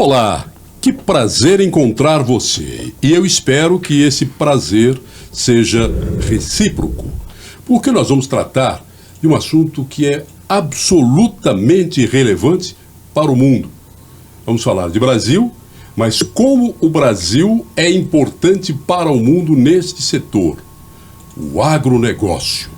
Olá, que prazer encontrar você. E eu espero que esse prazer seja recíproco, porque nós vamos tratar de um assunto que é absolutamente relevante para o mundo. Vamos falar de Brasil, mas como o Brasil é importante para o mundo neste setor, o agronegócio.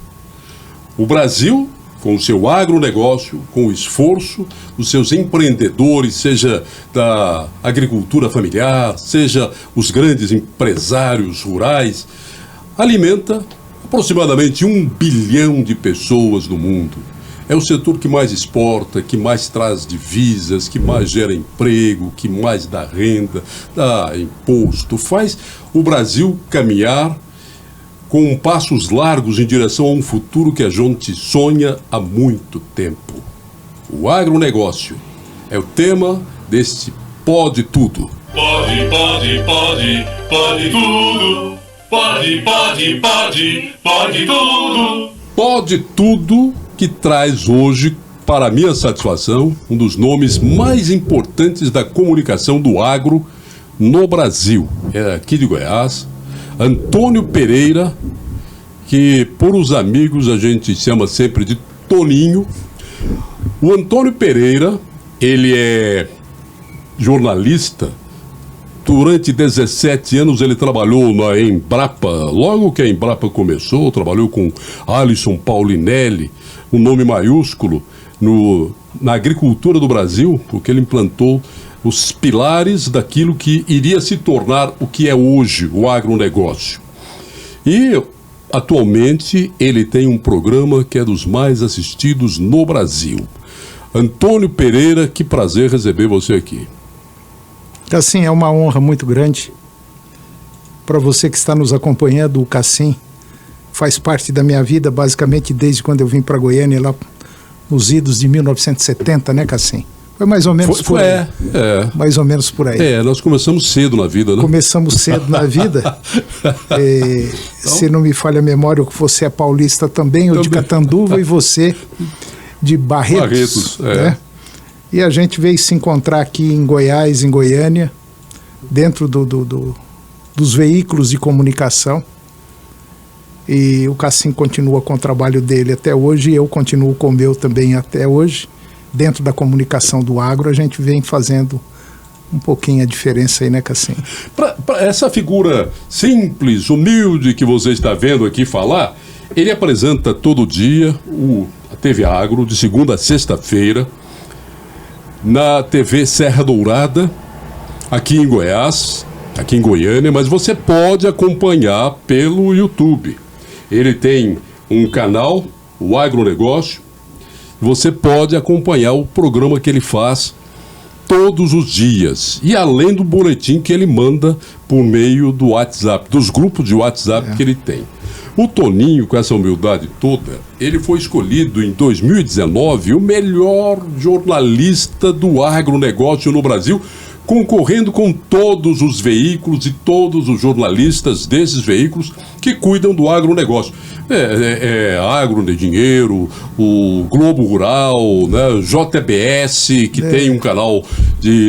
O Brasil, com o seu agronegócio, com o esforço dos seus empreendedores, seja da agricultura familiar, seja os grandes empresários rurais, alimenta aproximadamente 1 bilhão de pessoas no mundo. É o setor que mais exporta, que mais traz divisas, que mais gera emprego, que mais dá renda, dá imposto, faz o Brasil caminhar com passos largos em direção a um futuro que a gente sonha há muito tempo. O agronegócio é o tema deste Pode Tudo. Pode tudo. Pode tudo. Pode Tudo, que traz hoje, para minha satisfação, um dos nomes mais importantes da comunicação do agro no Brasil. É aqui de Goiás, Antônio Pereira, que por os amigos a gente chama sempre de Toninho. O Antônio Pereira, ele é jornalista. Durante 17 anos ele trabalhou na Embrapa. Logo que a Embrapa começou, trabalhou com Alisson Paulinelli, um nome maiúsculo na agricultura do Brasil, porque ele implantou os pilares daquilo que iria se tornar o que é hoje o agronegócio. E atualmente ele tem um programa que é dos mais assistidos no Brasil. Antônio Pereira, que prazer receber você aqui. Cassim, é uma honra muito grande. Para você que está nos acompanhando, o Cassim faz parte da minha vida basicamente desde quando eu vim para Goiânia, lá nos idos de 1970, né, Cassim? Foi mais ou menos por aí. Mais ou menos por aí. Nós começamos cedo na vida, né? Começamos cedo na vida. Então, se não me falha a memória, você é paulista também, eu de Catanduva, e você de Barretos. Né? E a gente veio se encontrar aqui em Goiás, em Goiânia, dentro dos veículos de comunicação. E o Cassim continua com o trabalho dele até hoje, e eu continuo com o meu também até hoje. Dentro da comunicação do agro, a gente vem fazendo um pouquinho a diferença aí, né, Cassim? Para essa figura simples, humilde que você está vendo aqui falar, ele apresenta todo dia a TV Agro, de segunda a sexta-feira, na TV Serra Dourada, aqui em Goiás, aqui em Goiânia, mas você pode acompanhar pelo YouTube. Ele tem um canal, o Agronegócio. Você pode acompanhar o programa que ele faz todos os dias. E além do boletim que ele manda por meio do WhatsApp, dos grupos de WhatsApp que ele tem. O Toninho, com essa humildade toda, ele foi escolhido em 2019 o melhor jornalista do agronegócio no Brasil, concorrendo com todos os veículos e todos os jornalistas desses veículos que cuidam do agronegócio. Agro de Dinheiro, o Globo Rural, né, JBS, que tem um canal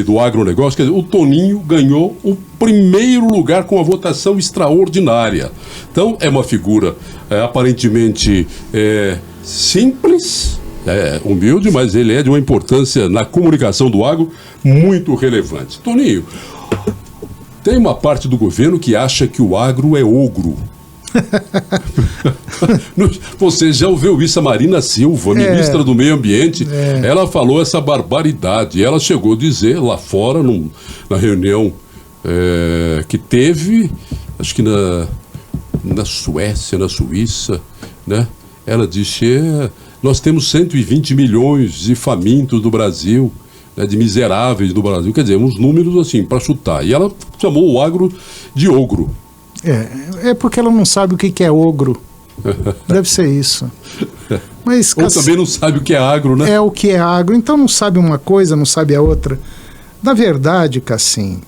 do agronegócio. Quer dizer, o Toninho ganhou o primeiro lugar com uma votação extraordinária. Então, é uma figura aparentemente simples, humilde, mas ele é de uma importância na comunicação do agro muito relevante. Toninho, tem uma parte do governo que acha que o agro é ogro. Você já ouviu isso? A Marina Silva, ministra do Meio Ambiente, ela falou essa barbaridade. Ela chegou a dizer lá fora, na reunião que teve, acho que na Suécia, na Suíça, né? Ela disse: nós temos 120 milhões de famintos do Brasil, né, de miseráveis do Brasil. Quer dizer, uns números assim, para chutar. E ela chamou o agro de ogro. É porque ela não sabe o que é ogro. Deve ser isso. Mas, ou também não sabe o que é agro, né? É o que é agro. Então não sabe uma coisa, não sabe a outra. Na verdade, Cassim,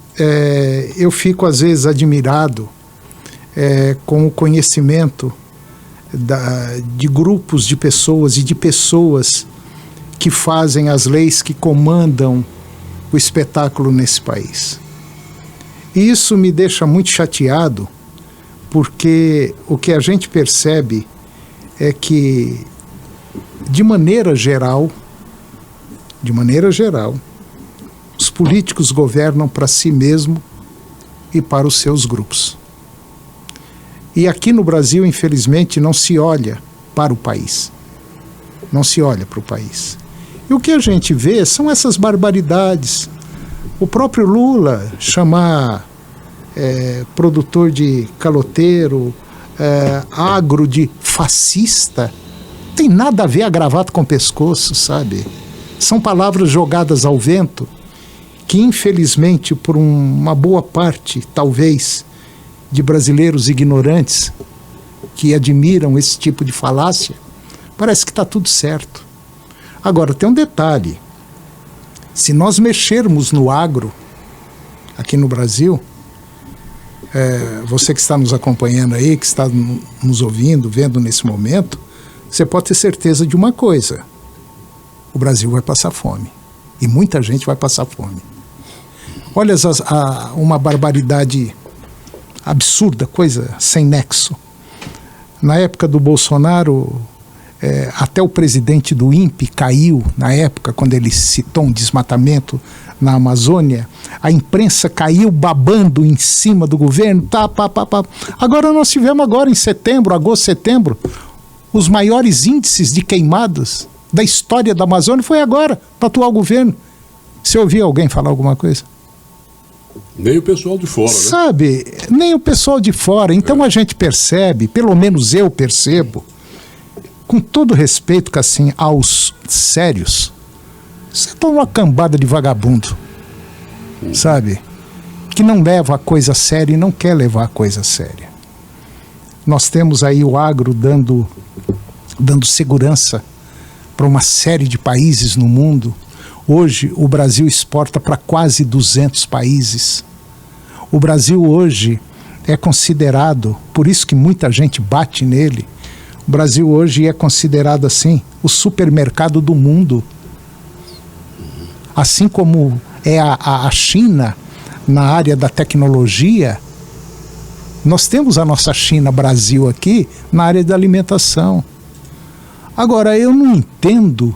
eu fico às vezes admirado com o conhecimento de grupos de pessoas e de pessoas que fazem as leis que comandam o espetáculo nesse país. E isso me deixa muito chateado, porque o que a gente percebe é que, de maneira geral, os políticos governam para si mesmo e para os seus grupos. E aqui no Brasil, infelizmente, não se olha para o país. Não se olha para o país. E o que a gente vê são essas barbaridades. O próprio Lula chamar produtor de caloteiro, agro de fascista, não tem nada a ver a gravata com o pescoço, sabe? São palavras jogadas ao vento que, infelizmente, por uma boa parte, talvez, de brasileiros ignorantes que admiram esse tipo de falácia, parece que está tudo certo. Agora, tem um detalhe. Se nós mexermos no agro, aqui no Brasil, você que está nos acompanhando aí, que está nos ouvindo, vendo nesse momento, você pode ter certeza de uma coisa: o Brasil vai passar fome. E muita gente vai passar fome. Olha uma barbaridade absurda, coisa sem nexo. Na época do Bolsonaro, até o presidente do INPE caiu, na época, quando ele citou um desmatamento na Amazônia, a imprensa caiu babando em cima do governo. Agora nós tivemos em setembro, agosto, setembro, os maiores índices de queimadas da história da Amazônia foi agora, no atual governo. Você ouviu alguém falar alguma coisa? Nem o pessoal de fora, né? Sabe, nem o pessoal de fora. Então a gente percebe, pelo menos eu percebo, com todo respeito, assim, aos sérios, você está uma cambada de vagabundo, sabe? Que não leva a coisa séria e não quer levar a coisa séria. Nós temos aí o agro dando segurança para uma série de países no mundo. Hoje o Brasil exporta para quase 200 países. O Brasil hoje é considerado, por isso que muita gente bate nele, o Brasil hoje é considerado assim, o supermercado do mundo. Assim como é a China na área da tecnologia, nós temos a nossa China Brasil aqui na área da alimentação. Agora, eu não entendo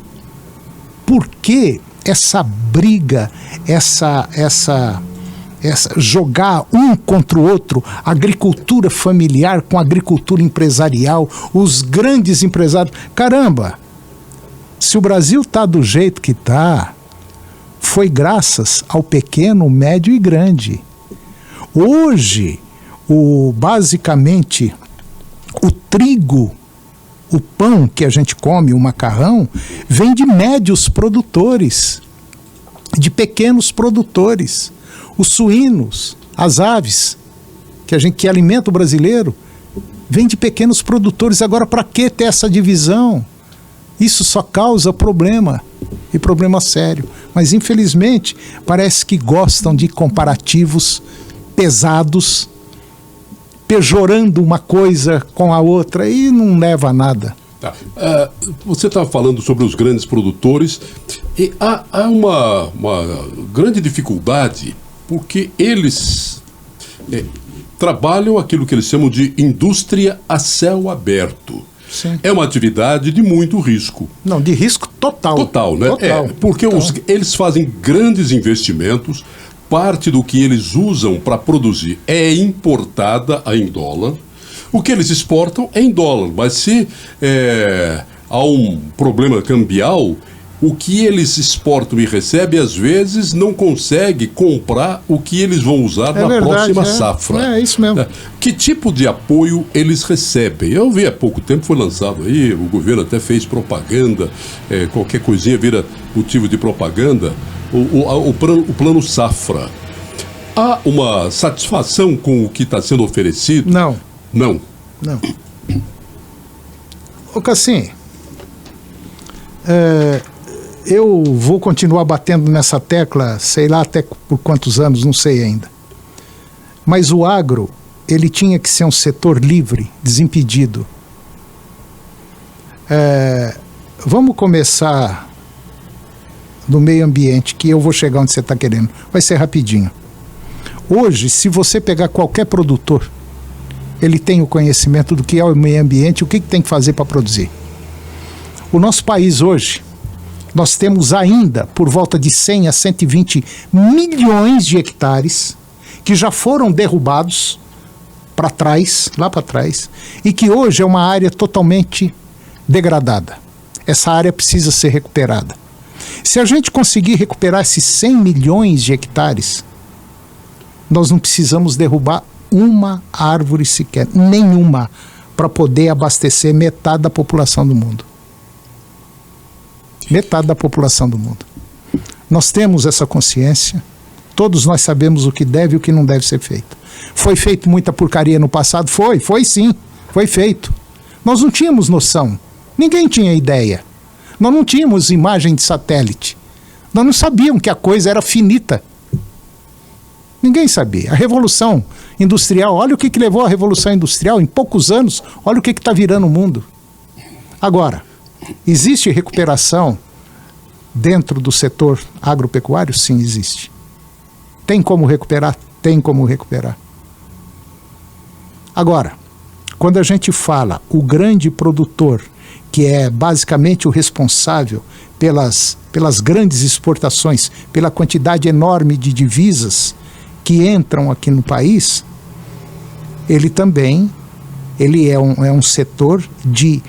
por que essa briga, essa jogar um contra o outro, agricultura familiar com agricultura empresarial, os grandes empresários. Caramba, se o Brasil está do jeito que está, foi graças ao pequeno, médio e grande. Hoje, basicamente, o trigo, o pão que a gente come, o macarrão, vem de médios produtores, de pequenos produtores. Os suínos, as aves, que alimenta o brasileiro, vem de pequenos produtores. Agora, para que ter essa divisão? Isso só causa problema, e problema sério. Mas, infelizmente, parece que gostam de comparativos pesados, pejorando uma coisa com a outra, e não leva a nada. Tá. Você estava falando sobre os grandes produtores, e há uma grande dificuldade, porque eles trabalham aquilo que eles chamam de indústria a céu aberto. Sim. É uma atividade de muito risco. Não, de risco total. Total, né? Total. Porque eles fazem grandes investimentos, parte do que eles usam para produzir é importada em dólar, o que eles exportam é em dólar, mas se há um problema cambial, o que eles exportam e recebem, às vezes, não consegue comprar o que eles vão usar na próxima safra. É isso mesmo. Que tipo de apoio eles recebem? Eu vi há pouco tempo, foi lançado aí, o governo até fez propaganda, qualquer coisinha vira motivo de propaganda, o plano safra. Há uma satisfação com o que está sendo oferecido? Não. Não. Não. Ô Cassim, eu vou continuar batendo nessa tecla, sei lá até por quantos anos, não sei ainda. Mas o agro, ele tinha que ser um setor livre, desimpedido. Vamos começar do meio ambiente, que eu vou chegar onde você está querendo. Vai ser rapidinho. Hoje, se você pegar qualquer produtor, ele tem o conhecimento do que é o meio ambiente e o que tem que fazer para produzir. O nosso país hoje, nós temos ainda por volta de 100 a 120 milhões de hectares que já foram derrubados para trás, lá para trás, e que hoje é uma área totalmente degradada. Essa área precisa ser recuperada. Se a gente conseguir recuperar esses 100 milhões de hectares, nós não precisamos derrubar uma árvore sequer, nenhuma, para poder abastecer metade da população do mundo. Metade da população do mundo. Nós temos essa consciência, todos nós sabemos o que deve e o que não deve ser feito. Foi feito muita porcaria no passado? Foi sim, foi feito. Nós não tínhamos noção, ninguém tinha ideia. Nós não tínhamos imagem de satélite. Nós não sabíamos que a coisa era finita. Ninguém sabia. A Revolução Industrial, olha o que levou a Revolução Industrial, em poucos anos, olha o que está virando o mundo. Agora, existe recuperação dentro do setor agropecuário? Sim, existe. Tem como recuperar? Tem como recuperar. Agora, quando a gente fala o grande produtor, que é basicamente o responsável pelas grandes exportações, pela quantidade enorme de divisas que entram aqui no país, ele também é um setor de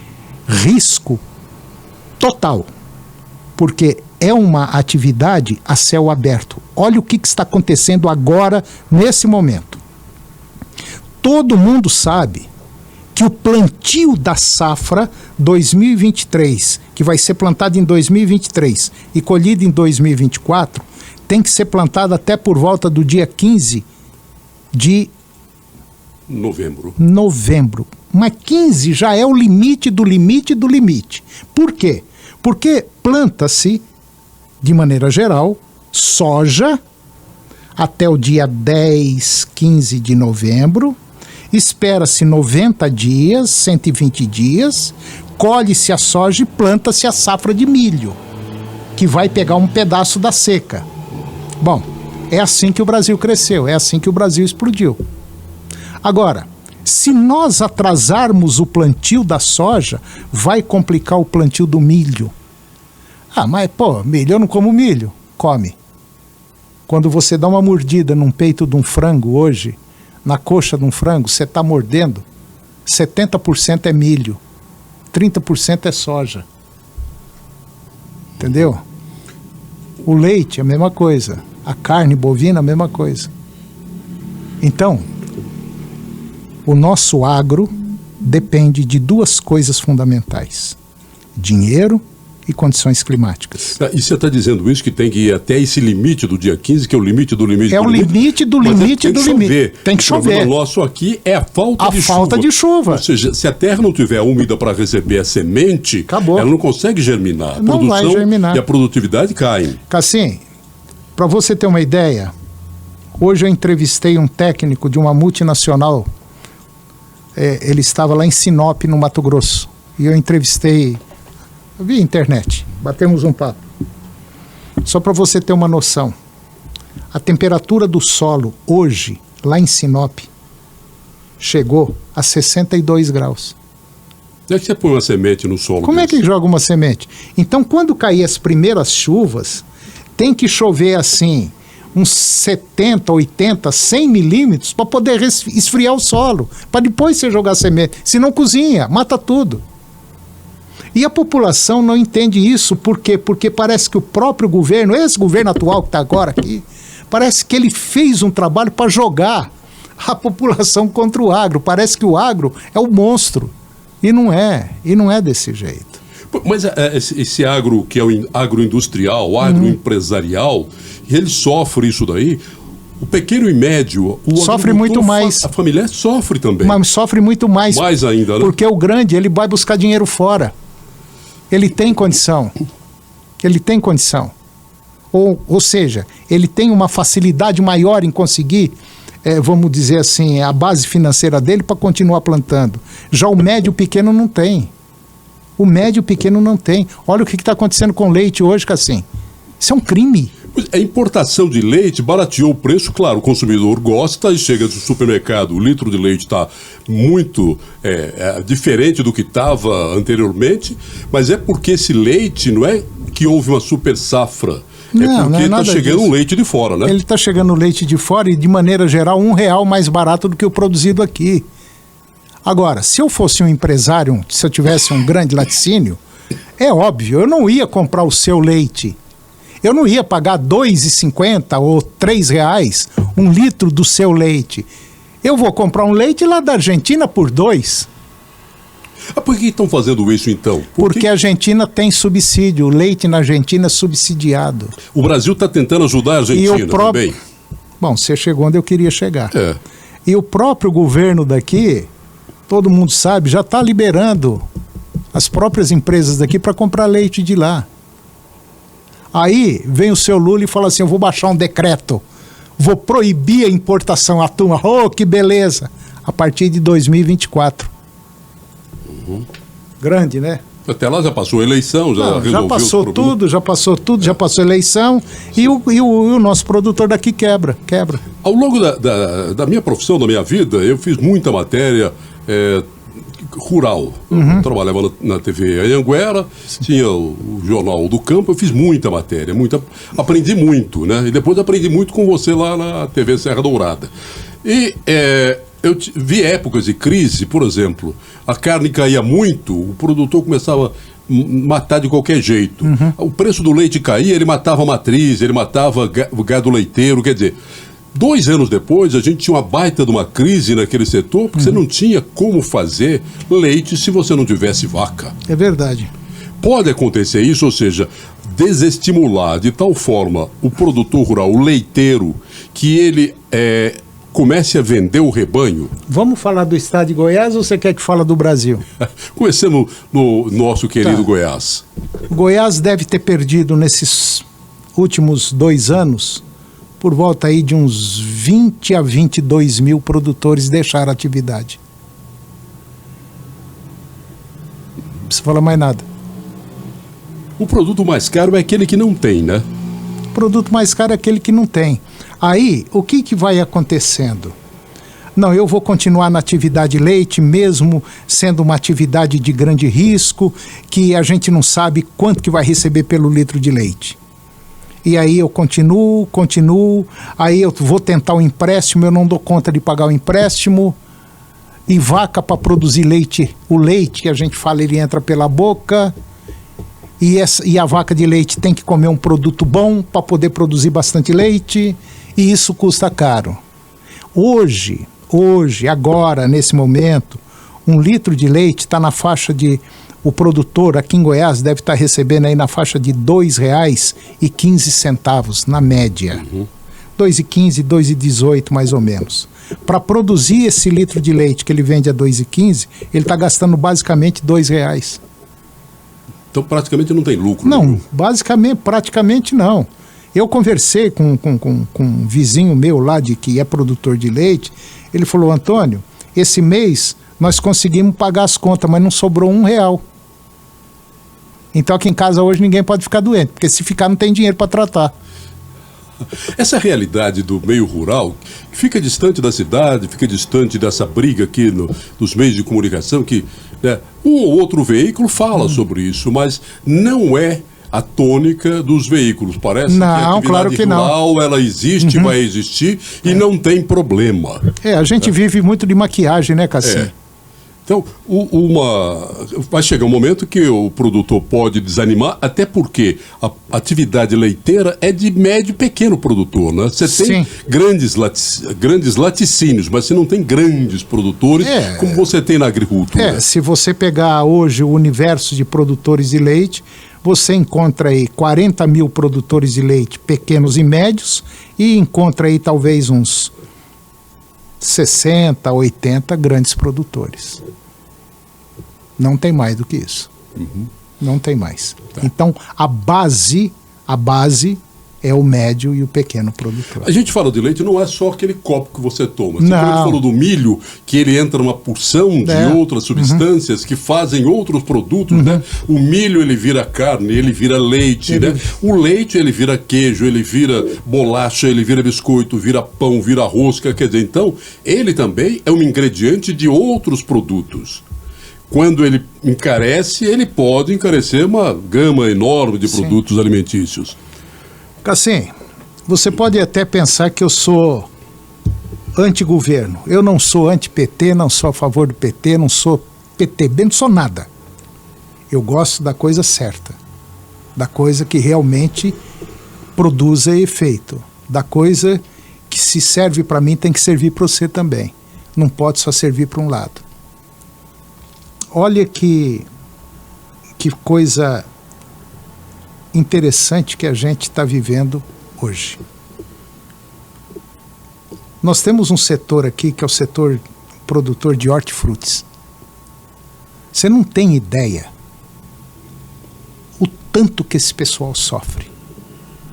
risco total, porque é uma atividade a céu aberto. Olha o que está acontecendo agora, nesse momento. Todo mundo sabe que o plantio da safra 2023, que vai ser plantado em 2023 e colhido em 2024, tem que ser plantado até por volta do dia 15 de novembro. Mas 15 já é o limite do limite do limite. Por quê? Porque planta-se, de maneira geral, soja até o dia 10, 15 de novembro, espera-se 90 dias, 120 dias, colhe-se a soja e planta-se a safra de milho, que vai pegar um pedaço da seca. Bom, é assim que o Brasil cresceu, é assim que o Brasil explodiu. Agora, se nós atrasarmos o plantio da soja, vai complicar o plantio do milho. Ah, mas milho, eu não como milho. Come. Quando você dá uma mordida num peito de um frango hoje, na coxa de um frango, você está mordendo, 70% é milho, 30% é soja. Entendeu? O leite, a mesma coisa. A carne bovina, a mesma coisa. Então, o nosso agro depende de duas coisas fundamentais: dinheiro e condições climáticas. E você está dizendo isso, que tem que ir até esse limite do dia 15, que é o limite do limite do limite? É o limite do limite do limite. Tem que chover. O problema nosso aqui é a falta de chuva. Ou seja, se a terra não estiver úmida para receber a semente, acabou. Ela não consegue germinar. Não vai germinar. E a produtividade cai. Cassim, para você ter uma ideia, hoje eu entrevistei um técnico de uma multinacional. Ele estava lá em Sinop, no Mato Grosso. E eu entrevistei via internet, batemos um papo. Só para você ter uma noção, a temperatura do solo hoje, lá em Sinop, chegou a 62 graus. Como é que você põe uma semente no solo? Como é que joga uma semente? Então, quando cair as primeiras chuvas, tem que chover assim, uns 70, 80, 100 milímetros para poder esfriar o solo, para depois você jogar semente. Se não cozinha, mata tudo. E a população não entende isso. Por quê? Porque parece que o próprio governo, esse governo atual que está agora aqui, parece que ele fez um trabalho para jogar a população contra o agro. Parece que o agro é o monstro. E não é desse jeito. Mas esse agro, que é o agroindustrial, o agroempresarial, ele sofre isso daí? O pequeno e médio, sofre muito mais. A família sofre também. Mas sofre muito mais. Mais ainda, né? Porque o grande, ele vai buscar dinheiro fora. Ele tem condição. Ou seja, ele tem uma facilidade maior em conseguir, vamos dizer assim, a base financeira dele para continuar plantando. Já o médio pequeno não tem. Olha o que está acontecendo com o leite hoje, Cassim. Isso é um crime. A importação de leite barateou o preço, claro, o consumidor gosta e chega no supermercado, o litro de leite está muito diferente do que estava anteriormente, mas é porque esse leite não é que houve uma super safra, Não, porque não é está chegando disso. leite de fora, né? Ele está chegando leite de fora e, de maneira geral, R$1 mais barato do que o produzido aqui. Agora, se eu fosse um empresário, se eu tivesse um grande laticínio, é óbvio, eu não ia comprar o seu leite. Eu não ia pagar R$2,50 ou R$3 um litro do seu leite. Eu vou comprar um leite lá da Argentina por R$2. Por que estão fazendo isso então? Porque a Argentina tem subsídio. O leite na Argentina é subsidiado. O Brasil está tentando ajudar a Argentina também. Bom, você chegou onde eu queria chegar. É. E o próprio governo daqui, todo mundo sabe, já está liberando as próprias empresas daqui para comprar leite de lá. Aí vem o seu Lula e fala assim, eu vou baixar um decreto, vou proibir a importação. A turma, oh, que beleza, a partir de 2024. Grande, né? Até lá já passou a eleição, já resolveu já passou tudo, já passou a eleição e o nosso produtor daqui quebra. Ao longo da minha profissão, da minha vida, eu fiz muita matéria rural. Eu trabalhava na TV Anhanguera, tinha o Jornal do Campo, eu fiz muita matéria, aprendi muito, né? E depois aprendi muito com você lá na TV Serra Dourada. E eu vi épocas de crise, por exemplo, a carne caía muito, o produtor começava a matar de qualquer jeito. O preço do leite caía, ele matava a matriz, ele matava o gado leiteiro, quer dizer... 2 anos depois, a gente tinha uma baita de uma crise naquele setor, porque você não tinha como fazer leite se você não tivesse vaca. É verdade. Pode acontecer isso, ou seja, desestimular de tal forma o produtor rural, o leiteiro, que ele comece a vender o rebanho. Vamos falar do estado de Goiás ou você quer que fale do Brasil? Comecemos no nosso querido Goiás. Goiás deve ter perdido nesses últimos 2 anos... por volta aí de uns 20 a 22 mil produtores deixaram a atividade. Não precisa falar mais nada. O produto mais caro é aquele que não tem, né? O produto mais caro é aquele que não tem. Aí, o que vai acontecendo? Não, eu vou continuar na atividade leite, mesmo sendo uma atividade de grande risco, que a gente não sabe quanto que vai receber pelo litro de leite. E aí eu continuo, aí eu vou tentar um empréstimo, eu não dou conta de pagar o empréstimo, e vaca para produzir leite, o leite que a gente fala, ele entra pela boca, e a vaca de leite tem que comer um produto bom para poder produzir bastante leite, e isso custa caro. Hoje, agora, nesse momento, 1 litro de leite está na faixa de... O produtor aqui em Goiás deve estar recebendo aí na faixa de R$2,15 na média. R$2,15, R$2,18 mais ou menos. Para produzir esse litro de leite que ele vende a R$2,15, ele está gastando basicamente R$2. Então praticamente não tem lucro. Não, praticamente não. Eu conversei com um vizinho meu lá que é produtor de leite, ele falou, Antônio, esse mês nós conseguimos pagar as contas, mas não sobrou R$1. Então aqui em casa hoje ninguém pode ficar doente, porque se ficar não tem dinheiro para tratar. Essa realidade do meio rural, que fica distante da cidade, fica distante dessa briga aqui nos meios de comunicação, que um ou outro veículo fala sobre isso, mas não é a tônica dos veículos. Parece que a atividade rural, ela existe, vai existir e não tem problema. A gente vive muito de maquiagem, né, Cassim? Então, vai chegar um momento que o produtor pode desanimar, até porque a atividade leiteira é de médio e pequeno produtor, né? Você tem grandes laticínios, mas você não tem grandes produtores como você tem na agricultura. Se você pegar hoje o universo de produtores de leite, você encontra aí 40 mil produtores de leite pequenos e médios e encontra aí talvez uns 60, 80 grandes produtores. Não tem mais do que isso. Não tem mais. Então, a base é o médio e o pequeno produtor. A gente fala de leite, não é só aquele copo que você toma. Você Não. falou do milho, que ele entra numa porção de outras substâncias que fazem outros produtos, né? O milho, ele vira carne, ele vira leite, né? O leite, ele vira queijo, ele vira bolacha, ele vira biscoito, vira pão, vira rosca, quer dizer, então, ele também é um ingrediente de outros produtos. Quando ele encarece, ele pode encarecer uma gama enorme de produtos alimentícios. Assim, você pode até pensar que eu sou anti-governo. Eu não sou anti-PT, não sou a favor do PT, não sou PTB, não sou nada. Eu gosto da coisa certa, da coisa que realmente produza efeito, da coisa que se serve para mim tem que servir para você também. Não pode só servir para um lado. Olha que coisa interessante que a gente está vivendo hoje. Nós temos um setor aqui que é o setor produtor de hortifrutis. Você não tem ideia o tanto que esse pessoal sofre,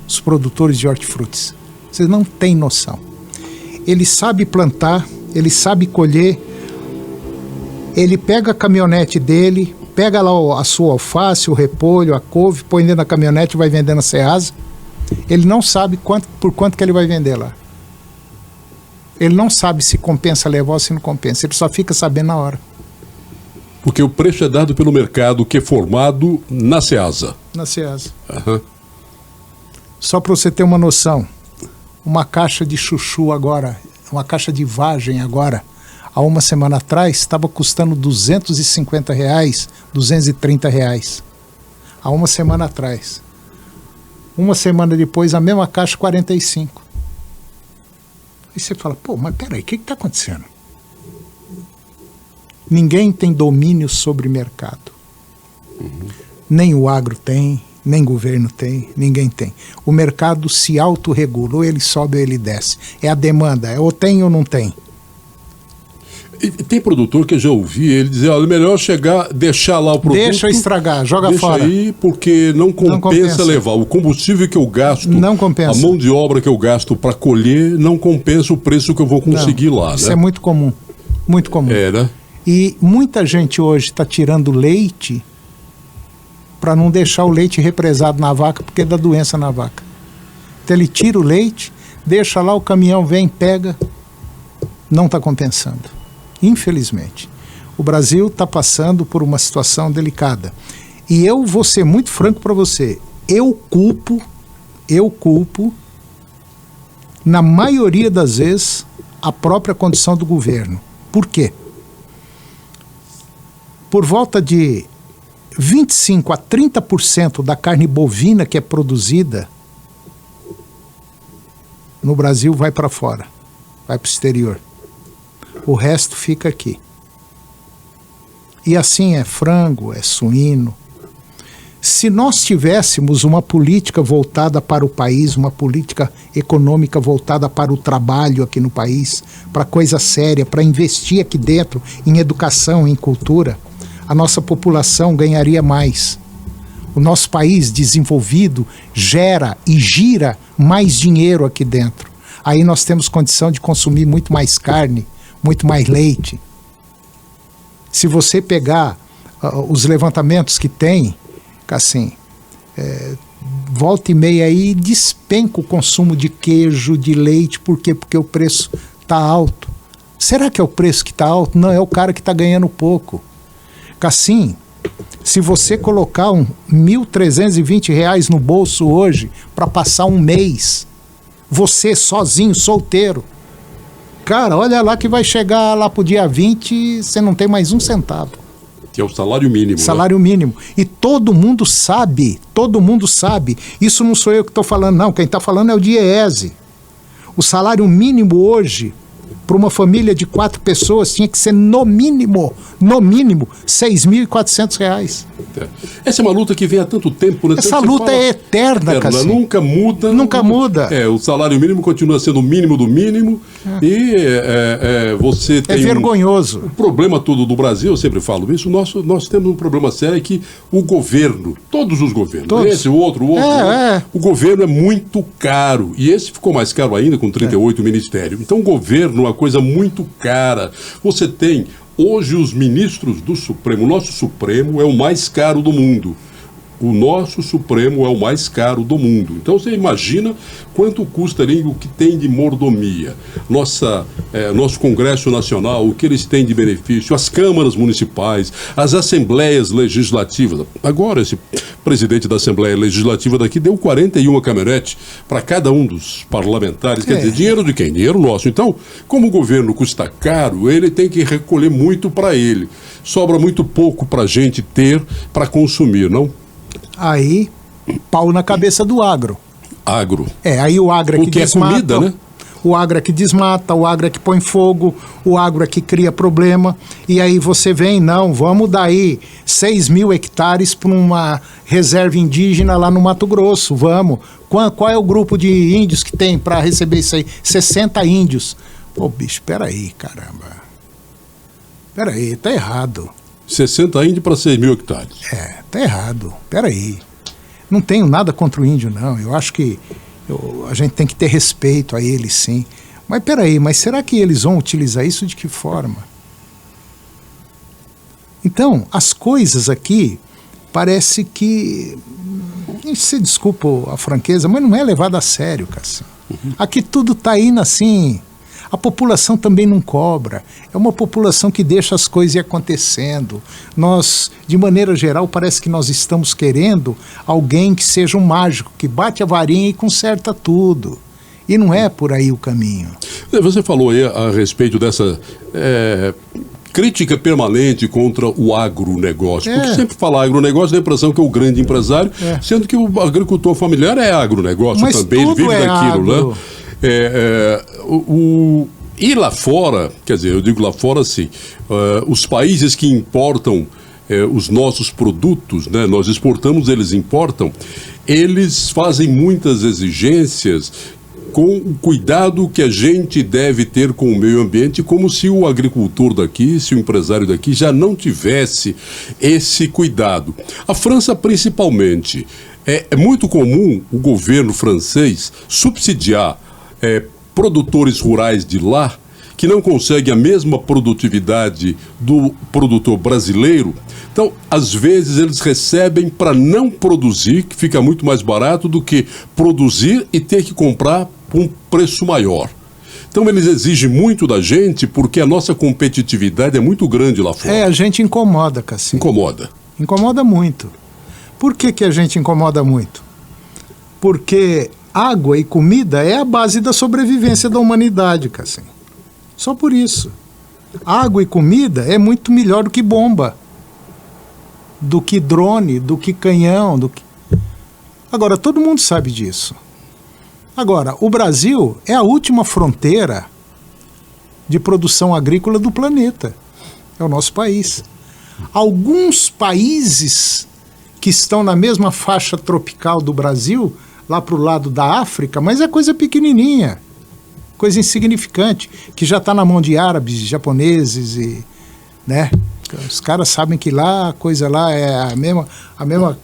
os produtores de hortifrutis. Você não tem noção. Ele sabe plantar, ele sabe colher, ele pega a caminhonete dele, pega lá a sua alface, o repolho, a couve, põe dentro da caminhonete e vai vender na Ceasa. Ele não sabe por quanto que ele vai vender lá. Ele não sabe se compensa levar ou se não compensa. Ele só fica sabendo na hora. Porque o preço é dado pelo mercado que é formado na Ceasa. Na Ceasa. Só para você ter uma noção, uma caixa de chuchu agora, uma caixa de vagem agora, há uma semana atrás, estava custando R$250, R$230. Há uma semana atrás. Uma semana depois, a mesma caixa, 45. Aí você fala, pô, mas peraí, o que está acontecendo? Ninguém tem domínio sobre mercado. Nem o agro tem, nem governo tem, ninguém tem. O mercado se autorregula, ou ele sobe ou ele desce. É a demanda, é ou tem ou não tem. E tem produtor que eu já ouvi ele dizer, olha, é melhor chegar, deixar lá o produto. Deixa estragar, joga fora. Deixa aí, porque não compensa levar. O combustível que eu gasto, não compensa. A mão de obra que eu gasto para colher, não compensa o preço que eu vou conseguir lá. Isso né? é muito comum. Muito comum. É, né? E muita gente hoje está tirando leite para não deixar o leite represado na vaca, porque dá doença na vaca. Então ele tira o leite, deixa lá, o caminhão vem, pega, não está compensando. Infelizmente. O Brasil está passando por uma situação delicada. E eu vou ser muito franco para você. Eu culpo, na maioria das vezes, a própria condição do governo. Por quê? Por volta de 25% a 30% da carne bovina que é produzida no Brasil vai para fora, vai para o exterior. O resto fica aqui. E assim é frango, é suíno. Se nós tivéssemos uma política voltada para o país, uma política econômica voltada para o trabalho aqui no país, para coisa séria, para investir aqui dentro em educação, em cultura, a nossa população ganharia mais. O nosso país desenvolvido gera e gira mais dinheiro aqui dentro. Aí nós temos condição de consumir muito mais carne, muito mais leite. Se você pegar os levantamentos que tem, assim, volta e meia aí despenca o consumo de queijo, de leite. Por quê? Porque o preço está alto. Será que é o preço que está alto? Não, é o cara que está ganhando pouco. Assim, se você colocar R$1.320 no bolso hoje para passar um mês, você sozinho, solteiro, cara, olha lá que vai chegar lá pro dia 20 e você não tem mais um centavo. Que é o salário mínimo. Salário mínimo. E todo mundo sabe. Isso não sou eu que estou falando, não. Quem está falando é o DIEESE. O salário mínimo hoje para uma família de 4 pessoas, tinha que ser no mínimo, R$ 6.400. Essa é uma luta que vem há tanto tempo, né? Essa luta é eterna, Cassim. Nunca muda. Nunca muda. O salário mínimo continua sendo o mínimo do mínimo. E você tem... É vergonhoso. O problema todo do Brasil, eu sempre falo isso, nós temos um problema sério que o governo, todos os governos, esse, o outro, o governo é muito caro. E esse ficou mais caro ainda com 38 ministérios. Então o governo é uma coisa muito cara. Você tem hoje os ministros do Supremo. O nosso Supremo é o mais caro do mundo. O nosso Supremo é o mais caro do mundo. Então você imagina quanto custa ali o que tem de mordomia. Nosso Congresso Nacional, o que eles têm de benefício, as câmaras municipais, as assembleias legislativas. Agora esse presidente da Assembleia Legislativa daqui deu 41 caminhonetes para cada um dos parlamentares. Quer dizer, dinheiro de quem? Dinheiro nosso. Então, como o governo custa caro, ele tem que recolher muito para ele. Sobra muito pouco para a gente ter para consumir, não? Aí, pau na cabeça do agro. Agro. Aí o agro é que desmata. É comida, né? O agro é que desmata, o agro é que põe fogo, o agro é que cria problema. E aí você vem, não, vamos dar aí 6.000 hectares para uma reserva indígena lá no Mato Grosso, vamos. Qual é o grupo de índios que tem para receber isso aí? 60 índios. Pô, bicho, peraí, caramba. Peraí, tá errado. 60 índios para 6.000 hectares. Tá errado. Peraí. Não tenho nada contra o índio, não. Eu acho que a gente tem que ter respeito a eles, sim. Mas peraí, será que eles vão utilizar isso de que forma? Então, as coisas aqui, parece que... Se desculpa a franqueza, mas não é levado a sério, Cassim. Aqui tudo está indo assim... A população também não cobra. É uma população que deixa as coisas ir acontecendo. Nós, de maneira geral, parece que nós estamos querendo alguém que seja um mágico, que bate a varinha e conserta tudo. E não é por aí o caminho. Você falou aí a respeito dessa crítica permanente contra o agronegócio. Porque sempre falar agronegócio dá a impressão que é o grande empresário, sendo que o agricultor familiar é agronegócio. Mas também, ele vive daquilo, agro. Né? E lá fora, quer dizer, eu digo lá fora sim, os países que importam os nossos produtos, né, nós exportamos, eles importam, eles fazem muitas exigências com o cuidado que a gente deve ter com o meio ambiente, como se o agricultor daqui, se o empresário daqui já não tivesse esse cuidado. A França, principalmente, é muito comum o governo francês subsidiar produtores rurais de lá que não conseguem a mesma produtividade do produtor brasileiro. Então, às vezes, eles recebem para não produzir, que fica muito mais barato do que produzir e ter que comprar por um preço maior. Então, eles exigem muito da gente porque a nossa competitividade é muito grande lá fora. A gente incomoda, Cassim. Incomoda. Incomoda muito. Por que a gente incomoda muito? Porque água e comida é a base da sobrevivência da humanidade, Cassim. Só por isso. Água e comida é muito melhor do que bomba, do que drone, do que canhão, Agora, todo mundo sabe disso. Agora, o Brasil é a última fronteira de produção agrícola do planeta. É o nosso país. Alguns países que estão na mesma faixa tropical do Brasil, lá para o lado da África, mas é coisa pequenininha, coisa insignificante, que já está na mão de árabes, japoneses, e, né? Os caras sabem que lá a coisa lá é a mesma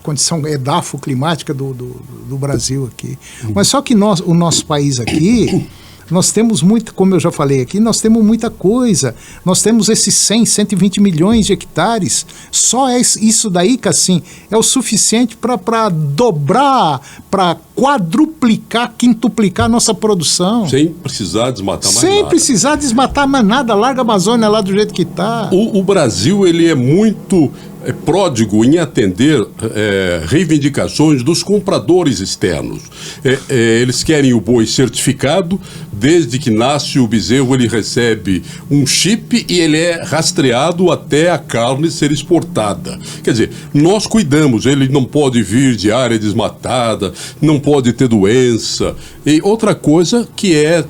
condição edafoclimática do Brasil aqui. Mas só que o nosso país aqui, nós temos muito, como eu já falei aqui, nós temos muita coisa. Nós temos esses 120 milhões de hectares. Só isso daí, Cassim, é o suficiente para dobrar, para quadruplicar, quintuplicar a nossa produção. Sem precisar desmatar mais nada. Sem precisar desmatar mais nada. Larga a Amazônia lá do jeito que está. O Brasil, ele é muito pródigo em atender reivindicações dos compradores externos. Eles querem o boi certificado, desde que nasce o bezerro ele recebe um chip e ele é rastreado até a carne ser exportada. Quer dizer, nós cuidamos, ele não pode vir de área desmatada, não pode ter doença. E outra coisa que é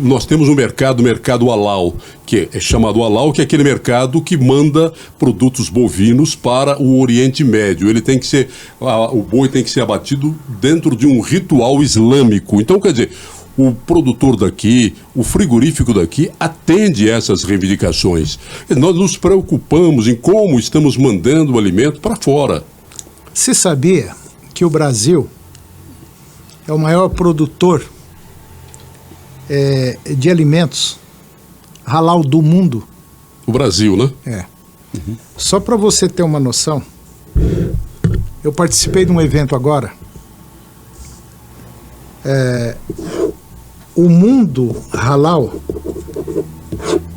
nós temos um mercado halal, que é chamado halal, que é aquele mercado que manda produtos bovinos para o Oriente Médio. Ele tem que ser, o boi tem que ser abatido dentro de um ritual islâmico. Então, quer dizer, o produtor daqui, o frigorífico daqui, atende essas reivindicações. Nós nos preocupamos em como estamos mandando o alimento para fora. Você sabia que o Brasil é o maior produtor de alimentos halal do mundo? O Brasil, né? É. Uhum. Só para você ter uma noção, eu participei de um evento agora. O mundo halal,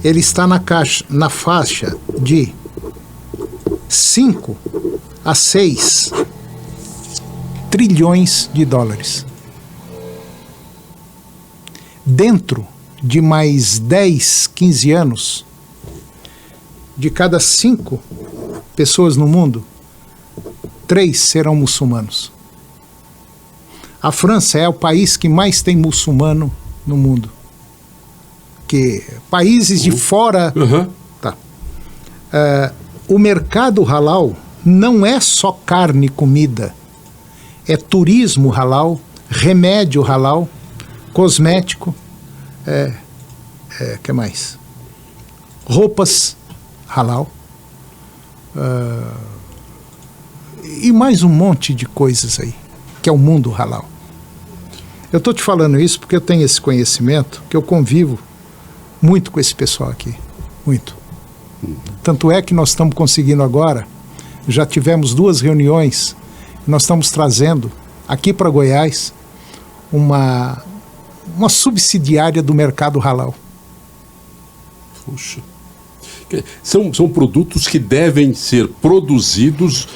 ele está na faixa de 5 a 6 trilhões de dólares. Dentro de mais 10, 15 anos, de cada 5 pessoas no mundo, 3 serão muçulmanos. A França é o país que mais tem muçulmano no mundo. Que países de fora... Tá. O mercado halal não é só carne e comida. É turismo halal, remédio halal, cosmético, que mais? Roupas halal, e mais um monte de coisas aí, que é o mundo halal. Eu estou te falando isso porque eu tenho esse conhecimento, que eu convivo muito com esse pessoal aqui, muito. Tanto é que nós estamos conseguindo agora, já tivemos 2 reuniões, nós estamos trazendo aqui para Goiás uma subsidiária do mercado halal. Puxa. São produtos que devem ser produzidos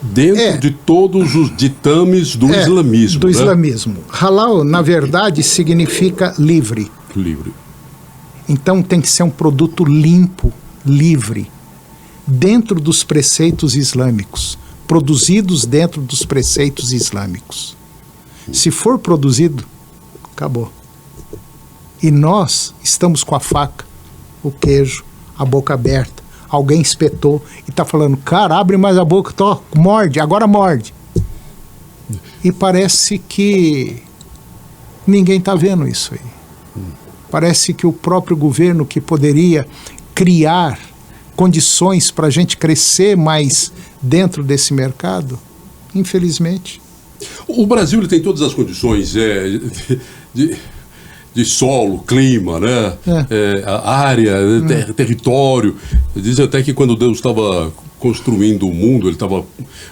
dentro de todos os ditames do islamismo. Do islamismo. Halal, na verdade, significa livre. Livre. Então tem que ser um produto limpo, livre, dentro dos preceitos islâmicos, produzidos dentro dos preceitos islâmicos. Se for produzido, acabou. E nós estamos com a faca, o queijo, a boca aberta. Alguém espetou e está falando, cara, abre mais a boca, morde, agora morde. E parece que ninguém está vendo isso aí. Parece que o próprio governo, que poderia criar condições para a gente crescer mais dentro desse mercado, infelizmente. O Brasil ele tem todas as condições de solo, clima, né? A área, território. Dizem até que quando Deus estava construindo o mundo, ele estava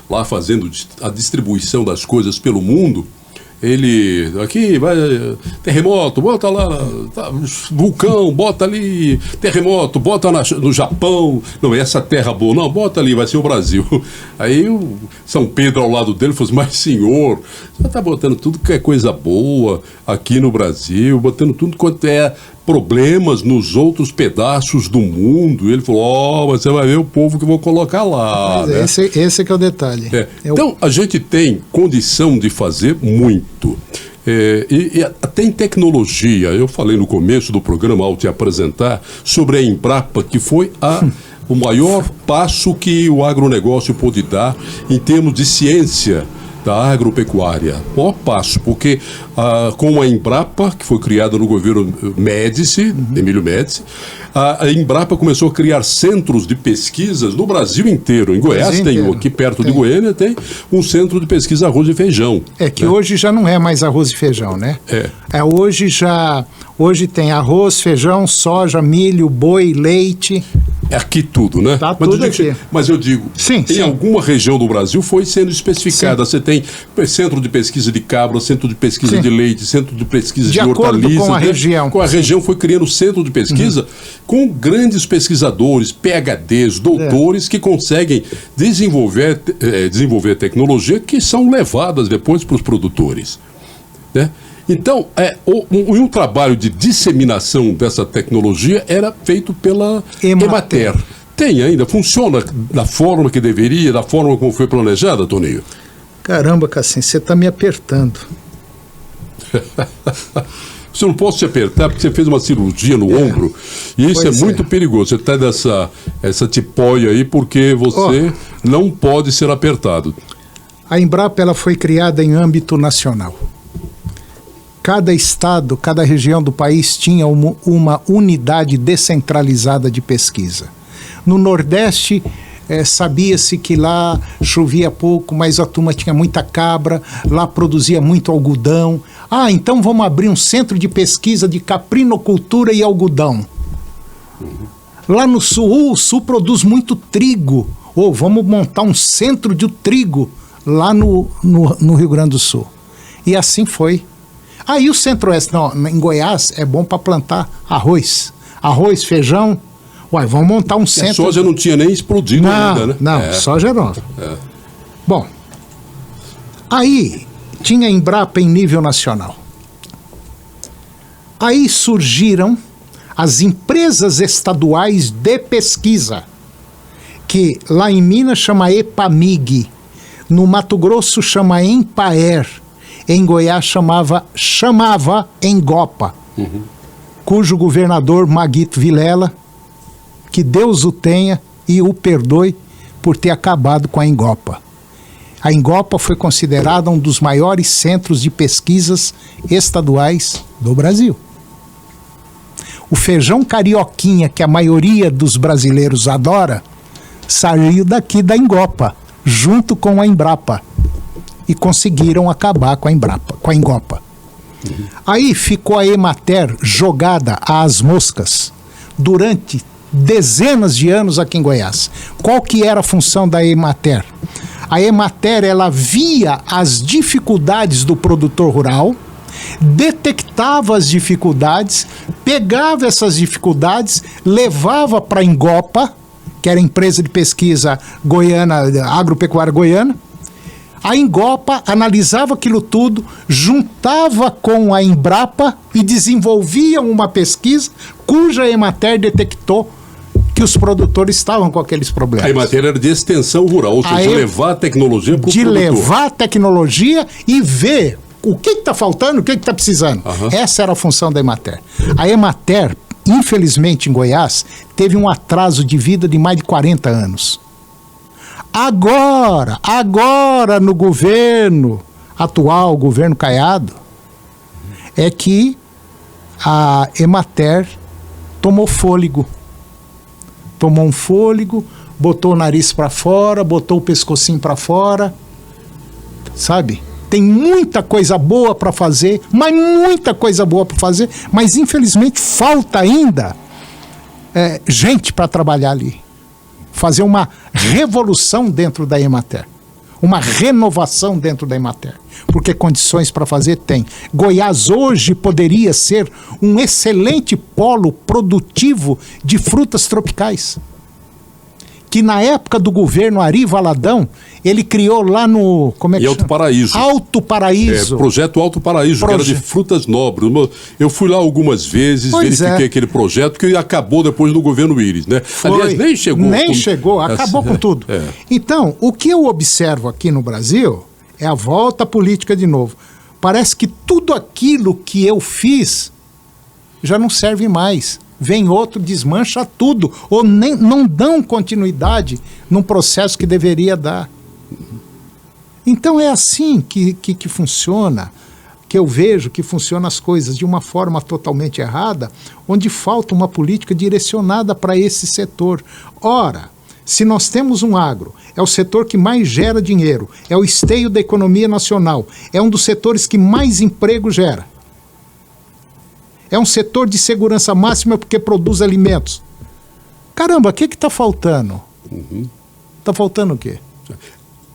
lá fazendo a distribuição das coisas pelo mundo. Ele, aqui, vai, terremoto, bota lá, vulcão, bota ali, terremoto, bota no Japão, não, essa terra boa, não, bota ali, vai ser o Brasil. Aí o São Pedro ao lado dele falou assim, mas senhor, você está botando tudo que é coisa boa aqui no Brasil, botando tudo quanto é problemas nos outros pedaços do mundo. E ele falou, mas você vai ver o povo que eu vou colocar lá. Né? Esse que é o detalhe. Então, a gente tem condição de fazer muito. E tem tecnologia. Eu falei no começo do programa, ao te apresentar, sobre a Embrapa, que foi o maior passo que o agronegócio pôde dar em termos de ciência da agropecuária. Maior passo, porque com a Embrapa, que foi criada no governo Médici, Emílio Médici, a Embrapa começou a criar centros de pesquisas no Brasil inteiro. Em Goiás aqui perto de Goiânia, tem um centro de pesquisa arroz e feijão. Que hoje já não é mais arroz e feijão, né? Hoje tem arroz, feijão, soja, milho, boi, leite. É aqui tudo, né? Tá tudo aqui. Mas eu digo, em alguma região do Brasil foi sendo especificada. Você tem centro de pesquisa de cabra, centro de pesquisa de leite, centro de pesquisa de hortaliças. De acordo com a região. Com a região foi criando centro de pesquisa com grandes pesquisadores, PhDs, doutores que conseguem desenvolver tecnologia que são levadas depois para os produtores, né? Então, um trabalho de disseminação dessa tecnologia era feito pela Emater. Tem ainda? Funciona da forma que deveria, da forma como foi planejada, Toninho? Caramba, Cassim, você está me apertando. Você não pode se apertar porque você fez uma cirurgia no ombro. E isso é muito perigoso. Você está essa tipóia aí porque você não pode ser apertado. A Embrapa ela foi criada em âmbito nacional. Cada estado, cada região do país tinha uma unidade descentralizada de pesquisa. No Nordeste, sabia-se que lá chovia pouco, mas a turma tinha muita cabra, lá produzia muito algodão. Então vamos abrir um centro de pesquisa de caprinocultura e algodão. Lá no Sul, o Sul produz muito trigo. Vamos montar um centro de trigo lá no Rio Grande do Sul. E assim foi. Aí o Centro-Oeste, em Goiás, é bom para plantar arroz, feijão. Vamos montar um centro. A soja não tinha nem explodido ainda, né? Não, soja nova. Bom, aí tinha a Embrapa em nível nacional. Aí surgiram as empresas estaduais de pesquisa, que lá em Minas chama EPAMIG, no Mato Grosso chama EMPAER, em Goiás chamava Engopa, cujo governador Maguito Vilela, que Deus o tenha e o perdoe por ter acabado com a Engopa. A Engopa foi considerada um dos maiores centros de pesquisas estaduais do Brasil. O feijão carioquinha, que a maioria dos brasileiros adora, saiu daqui da Engopa, junto com a Embrapa. E conseguiram acabar com a Engopa. Aí ficou a Emater jogada às moscas durante dezenas de anos aqui em Goiás. Qual que era a função da Emater? A Emater, ela via as dificuldades do produtor rural, detectava as dificuldades, pegava essas dificuldades, levava para a Engopa, que era a empresa de pesquisa goiana, agropecuária goiana. A Engopa analisava aquilo tudo, juntava com a Embrapa e desenvolvia uma pesquisa cuja Emater detectou que os produtores estavam com aqueles problemas. A Emater era de extensão rural, ou seja, de levar a tecnologia para o produtor. De levar a tecnologia e ver o que está faltando, o que está precisando. Essa era a função da Emater. A Emater, infelizmente em Goiás, teve um atraso de vida de mais de 40 anos. Agora no governo atual, governo Caiado, é que a Emater tomou fôlego. Tomou um fôlego, botou o nariz para fora, botou o pescocinho para fora, sabe? Tem muita coisa boa para fazer, mas infelizmente falta ainda gente para trabalhar ali. Fazer uma revolução dentro da Emater, uma renovação dentro da Emater, porque condições para fazer tem. Goiás hoje poderia ser um excelente polo produtivo de frutas tropicais, que na época do governo Ari Valadão, ele criou lá no... Como é que Alto Paraíso. Alto Paraíso. Projeto Alto Paraíso, que era de frutas nobres. Eu fui lá algumas vezes, verifiquei aquele projeto, que acabou depois do governo Íris, né? Aliás, nem chegou. Acabou com tudo. Então, o que eu observo aqui no Brasil é a volta política de novo. Parece que tudo aquilo que eu fiz já não serve mais. Vem outro, desmancha tudo, ou não dão continuidade num processo que deveria dar. Então é assim que funciona, que eu vejo que funcionam as coisas de uma forma totalmente errada, onde falta uma política direcionada para esse setor. Ora, se nós temos um agro, é o setor que mais gera dinheiro, é o esteio da economia nacional, é um dos setores que mais emprego gera. É um setor de segurança máxima porque produz alimentos. Caramba, o que está faltando? Está faltando o quê?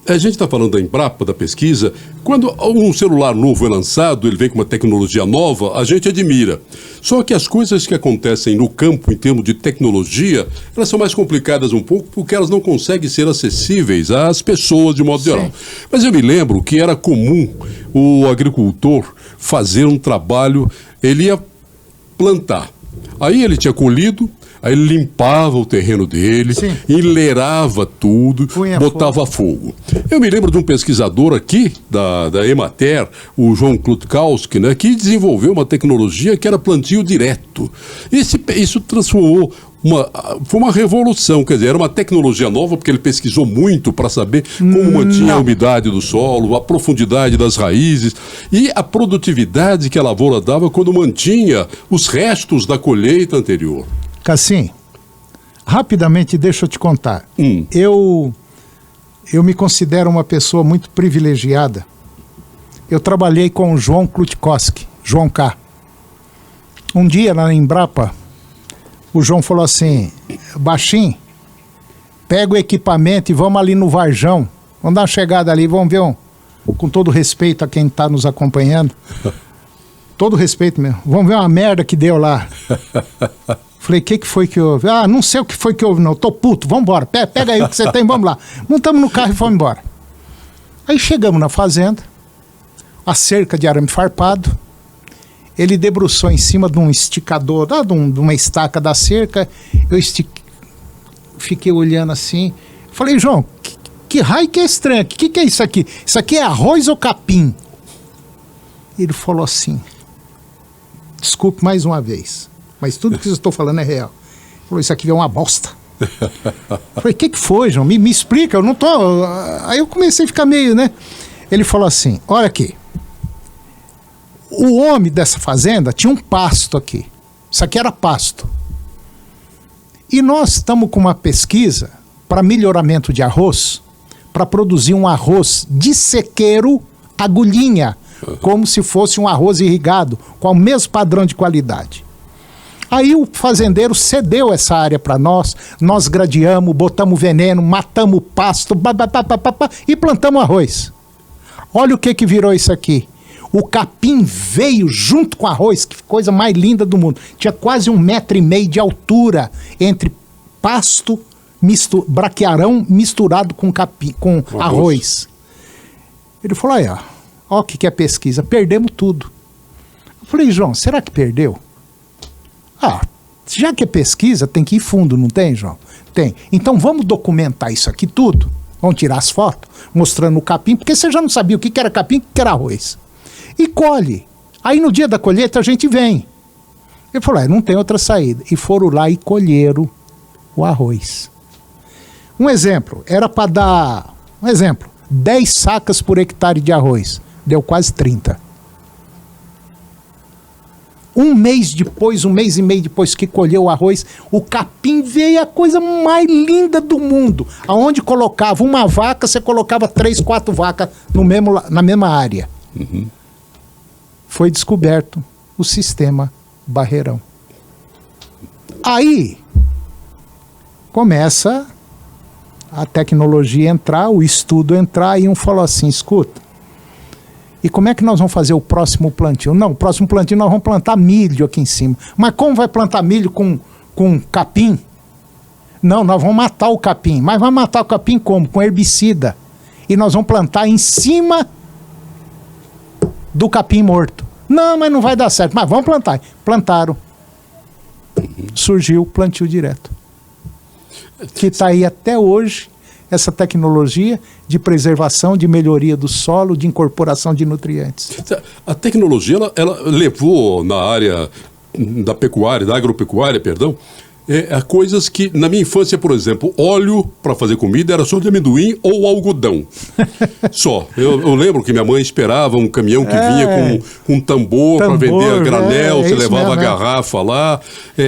A gente está falando da Embrapa, da pesquisa. Quando um celular novo é lançado, ele vem com uma tecnologia nova, a gente admira. Só que as coisas que acontecem no campo em termos de tecnologia, elas são mais complicadas um pouco porque elas não conseguem ser acessíveis às pessoas de modo geral. Mas eu me lembro que era comum o agricultor fazer um trabalho, ele ia plantar. Aí ele tinha colhido, Aí ele limpava o terreno dele, Sim. enleirava tudo, Punha botava fogo. Eu me lembro de um pesquisador aqui, da Emater, o João Klutkowski, né, que desenvolveu uma tecnologia que era plantio direto. Isso transformou foi uma revolução, quer dizer, era uma tecnologia nova, porque ele pesquisou muito para saber como mantinha a umidade do solo, a profundidade das raízes e a produtividade que a lavoura dava quando mantinha os restos da colheita anterior. Cassim, rapidamente deixa eu te contar. Eu me considero uma pessoa muito privilegiada. Eu trabalhei com o João Klutkowski, João K. Um dia lá em Embrapa, o João falou assim: Baixinho, pega o equipamento e vamos ali no Varjão. Vamos dar uma chegada ali, vamos ver com todo respeito a quem está nos acompanhando. Todo respeito mesmo. Vamos ver uma merda que deu lá. Falei, o que foi que houve? Ah, não sei o que foi que houve não, tô puto, vamos embora. Pega aí o que você tem, vamos lá. Montamos no carro e fomos embora. Aí chegamos na fazenda, a cerca de arame farpado. Ele debruçou em cima de um esticador, de uma estaca da cerca. Eu fiquei olhando assim. Falei, João, que raio que é estranho? O que é isso aqui? Isso aqui é arroz ou capim? Ele falou assim, desculpe mais uma vez, mas tudo que eu estou falando é real. Ele falou, isso aqui é uma bosta. Falei, o que foi, João? Me explica, eu não tô... Aí eu comecei a ficar meio, né? Ele falou assim, olha aqui. O homem dessa fazenda tinha um pasto aqui. Isso aqui era pasto. E nós estamos com uma pesquisa para melhoramento de arroz, para produzir um arroz de sequeiro agulhinha, como se fosse um arroz irrigado, com o mesmo padrão de qualidade. Aí o fazendeiro cedeu essa área para nós gradeamos, botamos veneno, matamos o pasto, e plantamos arroz. Olha o que virou isso aqui. O capim veio junto com arroz, que coisa mais linda do mundo. Tinha quase 1,5 metro de altura entre pasto, braquiarão misturado com capim, com arroz. Ele falou, aí, ó o que é pesquisa, perdemos tudo. Eu falei, João, será que perdeu? Ah, já que é pesquisa, tem que ir fundo, não tem, João? Tem. Então vamos documentar isso aqui tudo, vamos tirar as fotos, mostrando o capim, porque você já não sabia o que era capim e o que era arroz. E colhe. Aí no dia da colheita a gente vem. Ele falou, não tem outra saída. E foram lá e colheram o arroz. Um exemplo, era para dar, 10 sacas por hectare de arroz. Deu quase 30. Um mês e meio depois que colheu o arroz, o capim veio a coisa mais linda do mundo. Aonde colocava uma vaca, você colocava 3, 4 vacas na mesma área. Uhum. Foi descoberto o sistema Barreirão. Aí começa a tecnologia entrar, o estudo entrar, e um falou assim, escuta, e como é que nós vamos fazer o próximo plantio? Não, o próximo plantio nós vamos plantar milho aqui em cima. Mas como vai plantar milho com capim? Não, nós vamos matar o capim. Mas vai matar o capim como? Com herbicida. E nós vamos plantar em cima do capim morto. Não, mas não vai dar certo. Mas vamos plantar. Plantaram. Surgiu o plantio direto. Que está aí até hoje, essa tecnologia de preservação, de melhoria do solo, de incorporação de nutrientes. A tecnologia, ela levou na área da pecuária, da agropecuária, perdão, a coisas que, na minha infância, por exemplo, óleo para fazer comida era só de amendoim ou algodão. Só. Eu lembro que minha mãe esperava um caminhão que vinha com um tambor para vender a granel, você levava a garrafa lá.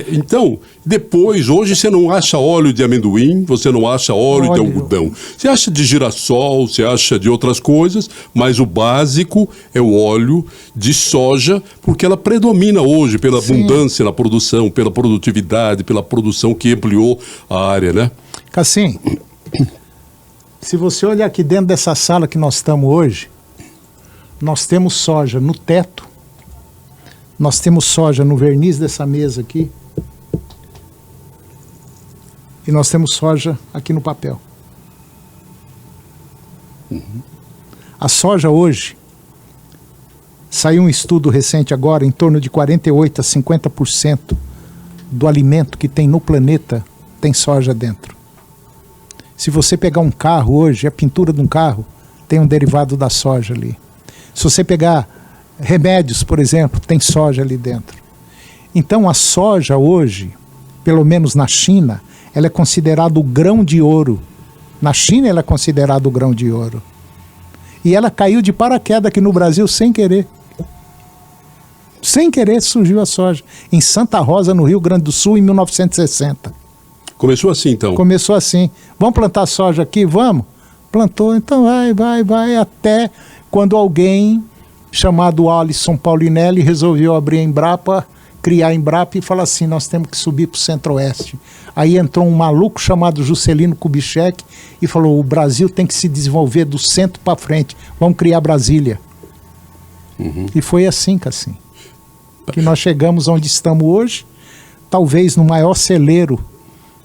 Então, depois, hoje você não acha óleo de amendoim, você não acha óleo de algodão. Você acha de girassol, você acha de outras coisas, mas o básico é o óleo de soja, porque ela predomina hoje pela abundância na produção, pela produtividade, pela produção que ampliou a área, né? Cassim, se você olhar aqui dentro dessa sala que nós estamos hoje, nós temos soja no teto, nós temos soja no verniz dessa mesa aqui, e nós temos soja aqui no papel. A soja hoje, saiu um estudo recente agora, em torno de 48% a 50% do alimento que tem no planeta tem soja dentro. Se você pegar um carro hoje, a pintura de um carro tem um derivado da soja ali. Se você pegar remédios, por exemplo, tem soja ali dentro. Então a soja hoje, pelo menos na China, ela é considerada o grão de ouro. Na China ela é considerada o grão de ouro. E ela caiu de paraquedas aqui no Brasil sem querer. Sem querer surgiu a soja. Em Santa Rosa, no Rio Grande do Sul, em 1960. Começou assim, então? Começou assim. Vamos plantar soja aqui? Vamos? Plantou, então vai, até quando alguém chamado Alisson Paulinelli resolveu abrir a Embrapa, criar a Embrapa e falar assim, nós temos que subir para o Centro-Oeste. Aí entrou um maluco chamado Juscelino Kubitschek e falou, o Brasil tem que se desenvolver do centro para frente, vamos criar Brasília. E foi assim, Cassim, que nós chegamos onde estamos hoje, talvez no maior celeiro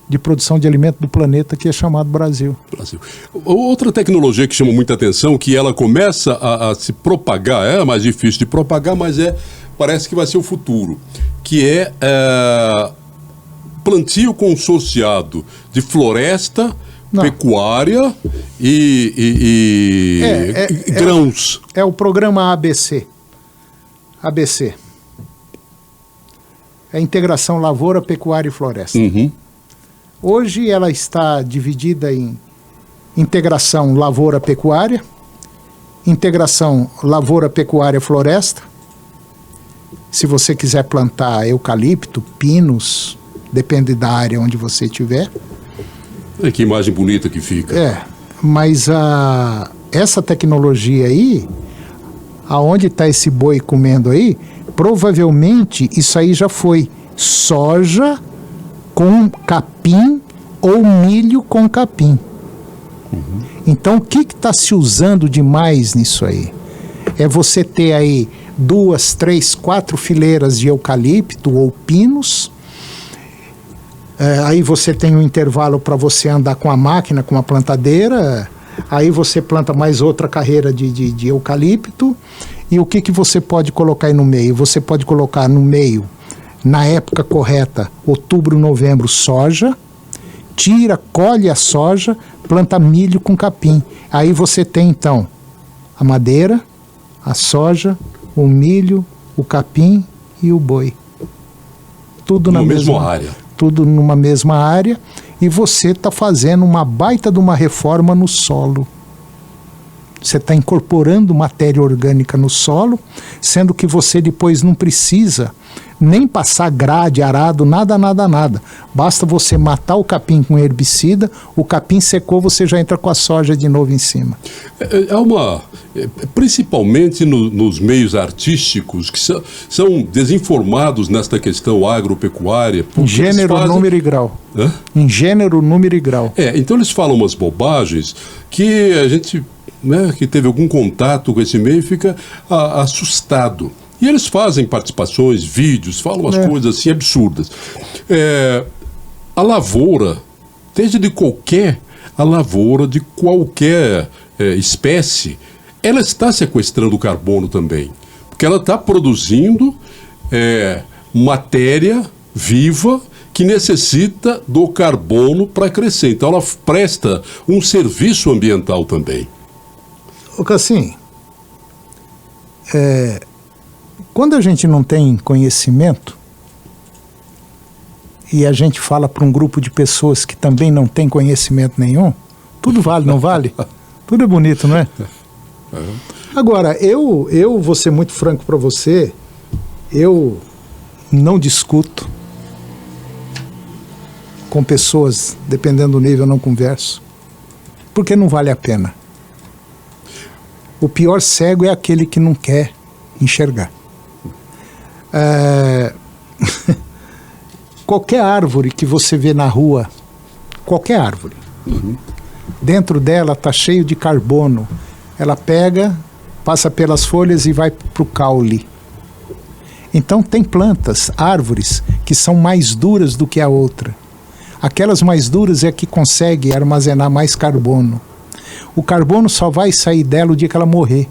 de produção de alimento do planeta, que é chamado Brasil. Outra tecnologia que chama muita atenção, que ela começa a se propagar, é mais difícil de propagar, mas parece que vai ser o futuro, que é plantio consorciado de floresta, pecuária e grãos. É o programa ABC. ABC. É a integração lavoura, pecuária e floresta. Hoje ela está dividida em integração lavoura-pecuária, integração lavoura-pecuária-floresta. Se você quiser plantar eucalipto, pinos, depende da área onde você estiver. Que imagem bonita que fica. Mas essa tecnologia aí, aonde está esse boi comendo aí, provavelmente isso aí já foi soja com capim ou milho com capim. Então o que está se usando demais nisso aí? É você ter aí 2, 3, 4 fileiras de eucalipto ou pinos. Aí você tem um intervalo para você andar com a máquina, com a plantadeira. Aí você planta mais outra carreira de eucalipto. E o que você pode colocar aí no meio? Você pode colocar no meio, na época correta, outubro, novembro, soja. Colhe a soja, planta milho com capim. Aí você tem então a madeira, a soja, o milho, o capim e o boi. Tudo na mesma área. Tudo numa mesma área. E você está fazendo uma baita de uma reforma no solo. Você está incorporando matéria orgânica no solo, sendo que você depois não precisa nem passar grade, arado, nada. Basta você matar o capim com herbicida, o capim secou, você já entra com a soja de novo em cima. Principalmente nos meios artísticos, que são desinformados nesta questão agropecuária. Em gênero, número e grau. Em gênero, número e grau. Então eles falam umas bobagens que a gente, que teve algum contato com esse meio, fica assustado. E eles fazem participações, vídeos, falam umas coisas assim absurdas. A lavoura, a lavoura de qualquer espécie, ela está sequestrando carbono também. Porque ela está produzindo matéria viva que necessita do carbono para crescer. Então ela presta um serviço ambiental também. Cassim, quando a gente não tem conhecimento e a gente fala para um grupo de pessoas que também não tem conhecimento nenhum, tudo vale, não vale? Tudo é bonito, não é? Agora, eu vou ser muito franco para você, eu não discuto com pessoas, dependendo do nível, eu não converso, porque não vale a pena. O pior cego é aquele que não quer enxergar. Qualquer árvore que você vê na rua, qualquer árvore, dentro dela está cheio de carbono. Ela pega, passa pelas folhas e vai para o caule. Então tem plantas, árvores, que são mais duras do que a outra. Aquelas mais duras é que conseguem armazenar mais carbono. O carbono só vai sair dela o dia que ela morrer.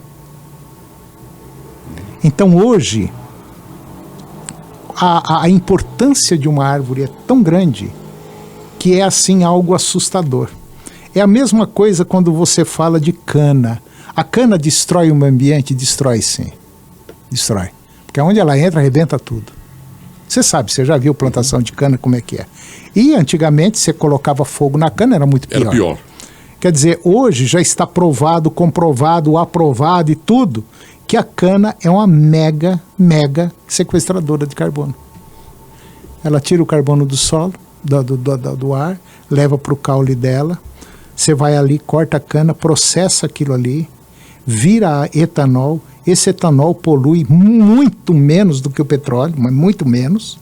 Então hoje, a importância de uma árvore é tão grande que é assim algo assustador. É a mesma coisa quando você fala de cana. A cana destrói o meio ambiente? Destrói, sim. Destrói. Porque onde ela entra, arrebenta tudo. Você sabe, você já viu plantação de cana, como é que é. E antigamente você colocava fogo na cana, era muito pior. Era pior. Quer dizer, hoje já está provado, comprovado, aprovado e tudo, que a cana é uma mega sequestradora de carbono. Ela tira o carbono do solo, do ar, leva para o caule dela. Você vai ali, corta a cana, processa aquilo ali, vira etanol. Esse etanol polui muito menos do que o petróleo, mas muito menos.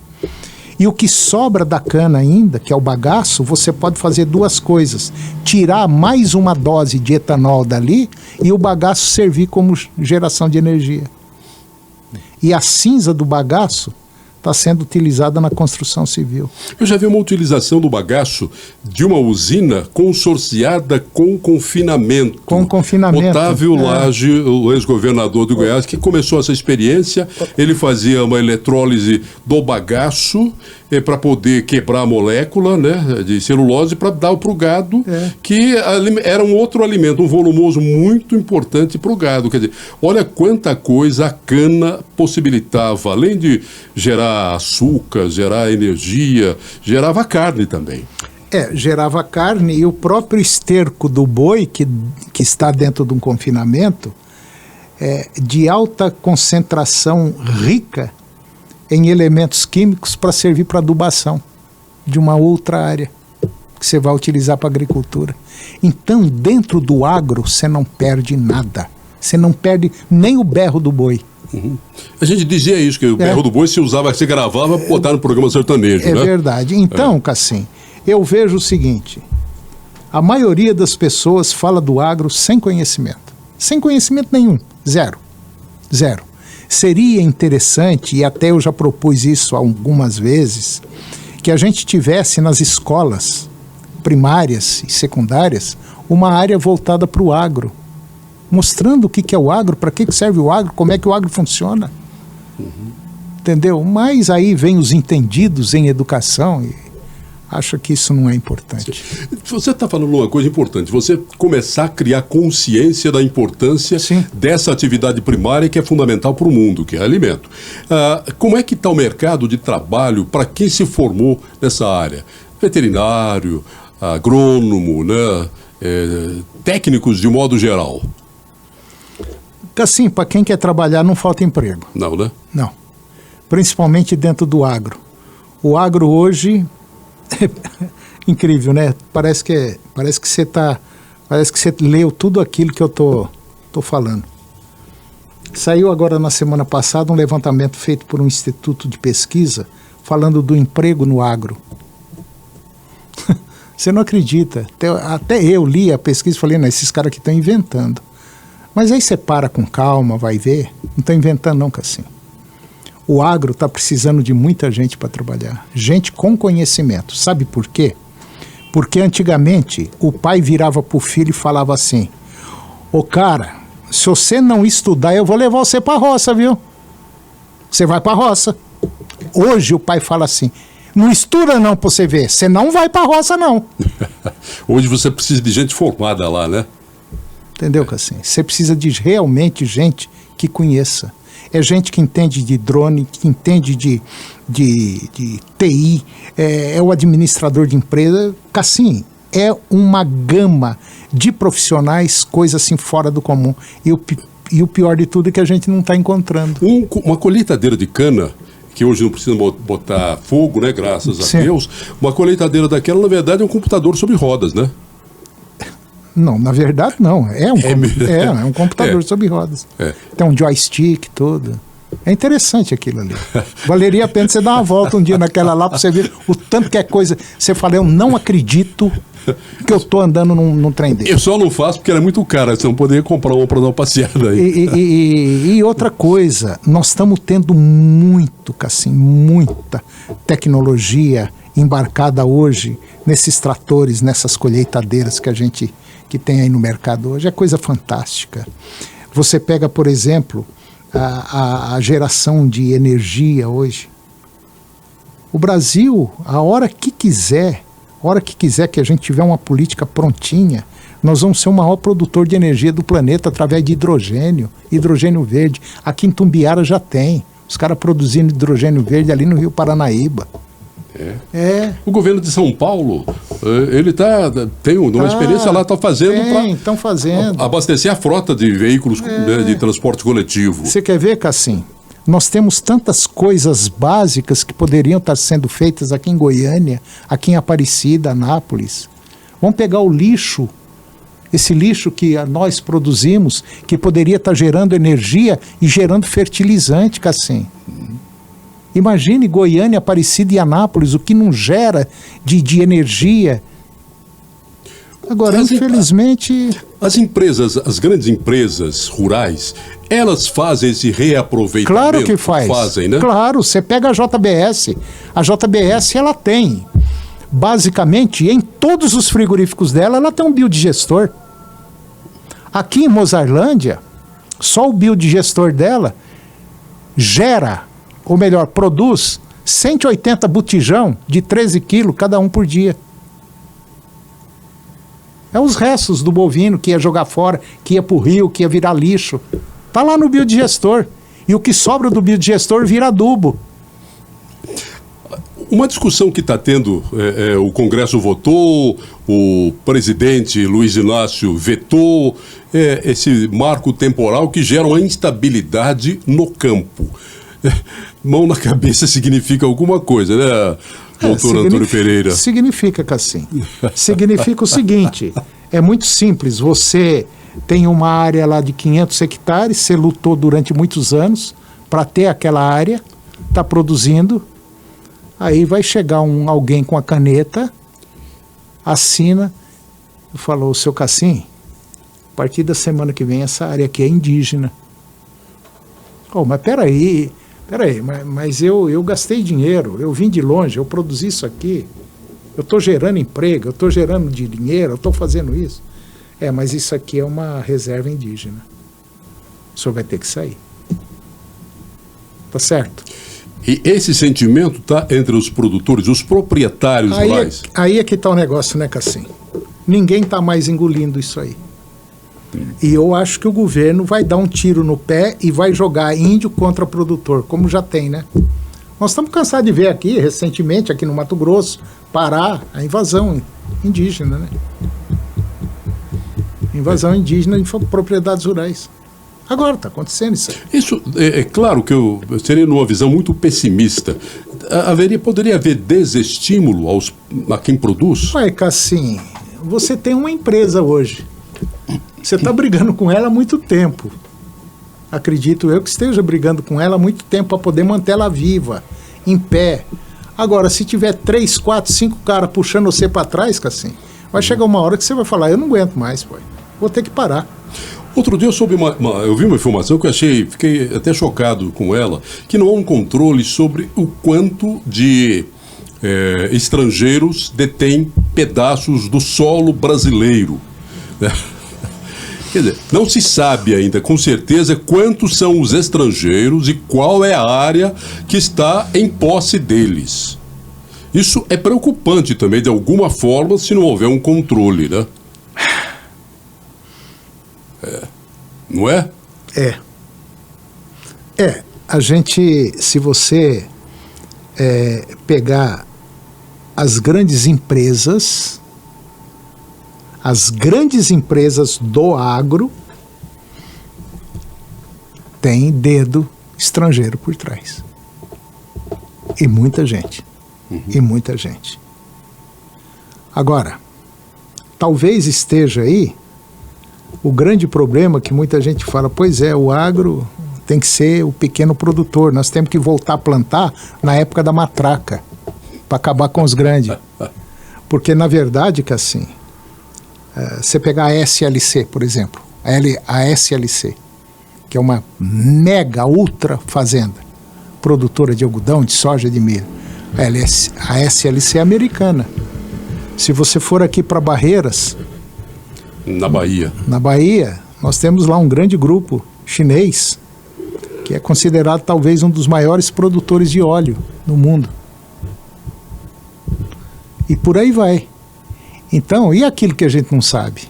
E o que sobra da cana ainda, que é o bagaço, você pode fazer duas coisas. Tirar mais uma dose de etanol dali e o bagaço servir como geração de energia. E a cinza do bagaço está sendo utilizada na construção civil. Eu já vi uma utilização do bagaço de uma usina consorciada com confinamento. Com confinamento. Otávio Lage, o ex-governador do Goiás, que começou essa experiência, ele fazia uma eletrólise do bagaço para poder quebrar a molécula, né, de celulose para dar para o gado, que era um outro alimento, um volumoso muito importante para o gado. Quer dizer, olha quanta coisa a cana possibilitava, além de gerar açúcar, gerar energia, gerava carne também. Gerava carne e o próprio esterco do boi, que está dentro de um confinamento, de alta concentração rica em elementos químicos para servir para adubação de uma outra área que você vai utilizar para agricultura. Então, dentro do agro, você não perde nada. Você não perde nem o berro do boi. Uhum. A gente dizia isso, que o berro do boi se usava, se gravava, botar no programa sertanejo, né? É verdade. Então, Cassim, eu vejo o seguinte: a maioria das pessoas fala do agro sem conhecimento. Sem conhecimento nenhum. Zero. Seria interessante, e até eu já propus isso algumas vezes, que a gente tivesse nas escolas primárias e secundárias uma área voltada para o agro, mostrando o que é o agro, para que serve o agro, como é que o agro funciona. Entendeu? Mas aí vem os entendidos em educação e acho que isso não é importante. Você está falando uma coisa importante, você começar a criar consciência da importância dessa atividade primária que é fundamental para o mundo, que é alimento. Como é que está o mercado de trabalho para quem se formou nessa área? Veterinário, agrônomo, né? Técnicos de modo geral. Assim, para quem quer trabalhar não falta emprego. Não, né? Não. Principalmente dentro do agro. O agro hoje... Incrível, né? Parece que você leu tudo aquilo que eu tô falando. Saiu agora na semana passada um levantamento feito por um instituto de pesquisa falando do emprego no agro. Você não acredita. Até eu li a pesquisa e falei, não, esses caras aqui estão inventando. Mas aí você para com calma, vai ver. Não está inventando não, Cassim. O agro está precisando de muita gente para trabalhar. Gente com conhecimento. Sabe por quê? Porque antigamente o pai virava para o filho e falava assim: ô cara, se você não estudar, eu vou levar você para a roça, viu? Você vai para a roça. Hoje o pai fala assim: não estuda não para você ver, você não vai para a roça não. Hoje você precisa de gente formada lá, né? Entendeu, Cassim? Você precisa de realmente gente que conheça. É gente que entende de drone, que entende de TI, é o administrador de empresa. Cassim, é uma gama de profissionais, coisa assim fora do comum. E o pior de tudo é que a gente não está encontrando. Uma colheitadeira de cana, que hoje não precisa botar fogo, né, graças a Deus, uma colheitadeira daquela, na verdade, é um computador sobre rodas, né? Não, na verdade não. É um computador sobre rodas. Tem um joystick todo. É interessante aquilo ali. Valeria a pena você dar uma volta um dia naquela lá para você ver o tanto que é coisa. Você fala, eu não acredito que eu estou andando num trem dele. Eu só não faço porque era muito caro. Você não poderia comprar uma para dar uma passeada aí. E outra coisa, nós estamos tendo muita tecnologia embarcada hoje nesses tratores, nessas colheitadeiras que tem aí no mercado hoje. É coisa fantástica. Você pega, por exemplo, a geração de energia hoje. O Brasil, a hora que quiser que a gente tiver uma política prontinha, nós vamos ser o maior produtor de energia do planeta através de hidrogênio verde. Aqui em Tumbiara já tem. Os caras produzindo hidrogênio verde ali no Rio Paranaíba. O governo de São Paulo, ele tem uma experiência lá, está fazendo estão fazendo. Abastecer a frota de veículos de transporte coletivo. Você quer ver, Cassim? Nós temos tantas coisas básicas que poderiam estar sendo feitas aqui em Goiânia, aqui em Aparecida, Anápolis. Vamos pegar o lixo, esse lixo que nós produzimos, que poderia estar gerando energia e gerando fertilizante, Cassim. Imagine Goiânia, Aparecida e Anápolis, o que não gera de energia. Agora, infelizmente... As grandes empresas rurais, elas fazem esse reaproveitamento? Claro que faz. Fazem, né? Claro, você pega a JBS. A JBS, ela tem, basicamente, em todos os frigoríficos dela, ela tem um biodigestor. Aqui em Mozarlândia, só o biodigestor dela gera, ou melhor, produz 180 botijão de 13 quilos cada um por dia. É os restos do bovino que ia jogar fora, que ia pro rio, que ia virar lixo. Tá lá no biodigestor. E o que sobra do biodigestor vira adubo. Uma discussão que está tendo, o Congresso votou, o presidente Luiz Inácio vetou, esse marco temporal que gera uma instabilidade no campo. Mão na cabeça significa alguma coisa, né, doutor Antônio Pereira? Significa, Cassim. Significa o seguinte, é muito simples, você tem uma área lá de 500 hectares, você lutou durante muitos anos para ter aquela área, está produzindo, aí vai chegar alguém com a caneta, assina, e falou, seu Cassim, a partir da semana que vem essa área aqui é indígena. Oh, mas peraí, mas eu gastei dinheiro, eu vim de longe, eu produzi isso aqui, eu estou gerando emprego, eu estou gerando dinheiro, eu estou fazendo isso. Mas isso aqui é uma reserva indígena. O senhor vai ter que sair. Tá certo? E esse sentimento está entre os produtores, os proprietários rurais? Aí é que está o negócio, né, Cassim? Ninguém está mais engolindo isso aí. E eu acho que o governo vai dar um tiro no pé e vai jogar índio contra produtor, como já tem, né? Nós estamos cansados de ver aqui, recentemente, aqui no Mato Grosso, Pará, a invasão indígena, né? Invasão indígena em propriedades rurais. Agora está acontecendo isso aí. Isso é claro que eu seria numa visão muito pessimista. Poderia haver desestímulo a quem produz? Ué, Cassim, você tem uma empresa hoje. Você está brigando com ela há muito tempo. Acredito eu que esteja brigando com ela há muito tempo para poder manter ela viva, em pé. Agora, se tiver 3, 4, 5 caras puxando você para trás, Cassim, vai chegar uma hora que você vai falar, eu não aguento mais, pô. Vou ter que parar. Outro dia eu vi uma informação que fiquei até chocado com ela, que não há um controle sobre o quanto de estrangeiros detêm pedaços do solo brasileiro. Quer dizer, não se sabe ainda com certeza quantos são os estrangeiros e qual é a área que está em posse deles. Isso é preocupante também, de alguma forma, se não houver um controle, né? Não é? A gente, se você pegar as grandes empresas do agro, tem dedo estrangeiro por trás. E muita gente. Agora, talvez esteja aí o grande problema que muita gente fala, pois é, o agro tem que ser o pequeno produtor, nós temos que voltar a plantar na época da matraca, para acabar com os grandes. Porque, na verdade, que assim, você pegar a SLC, por exemplo, a SLC, que é uma mega ultra fazenda, produtora de algodão, de soja, de milho, a SLC é americana. Se você for aqui para Barreiras, na Bahia, nós temos lá um grande grupo chinês, que é considerado talvez um dos maiores produtores de óleo no mundo. E por aí vai. Então, e aquilo que a gente não sabe?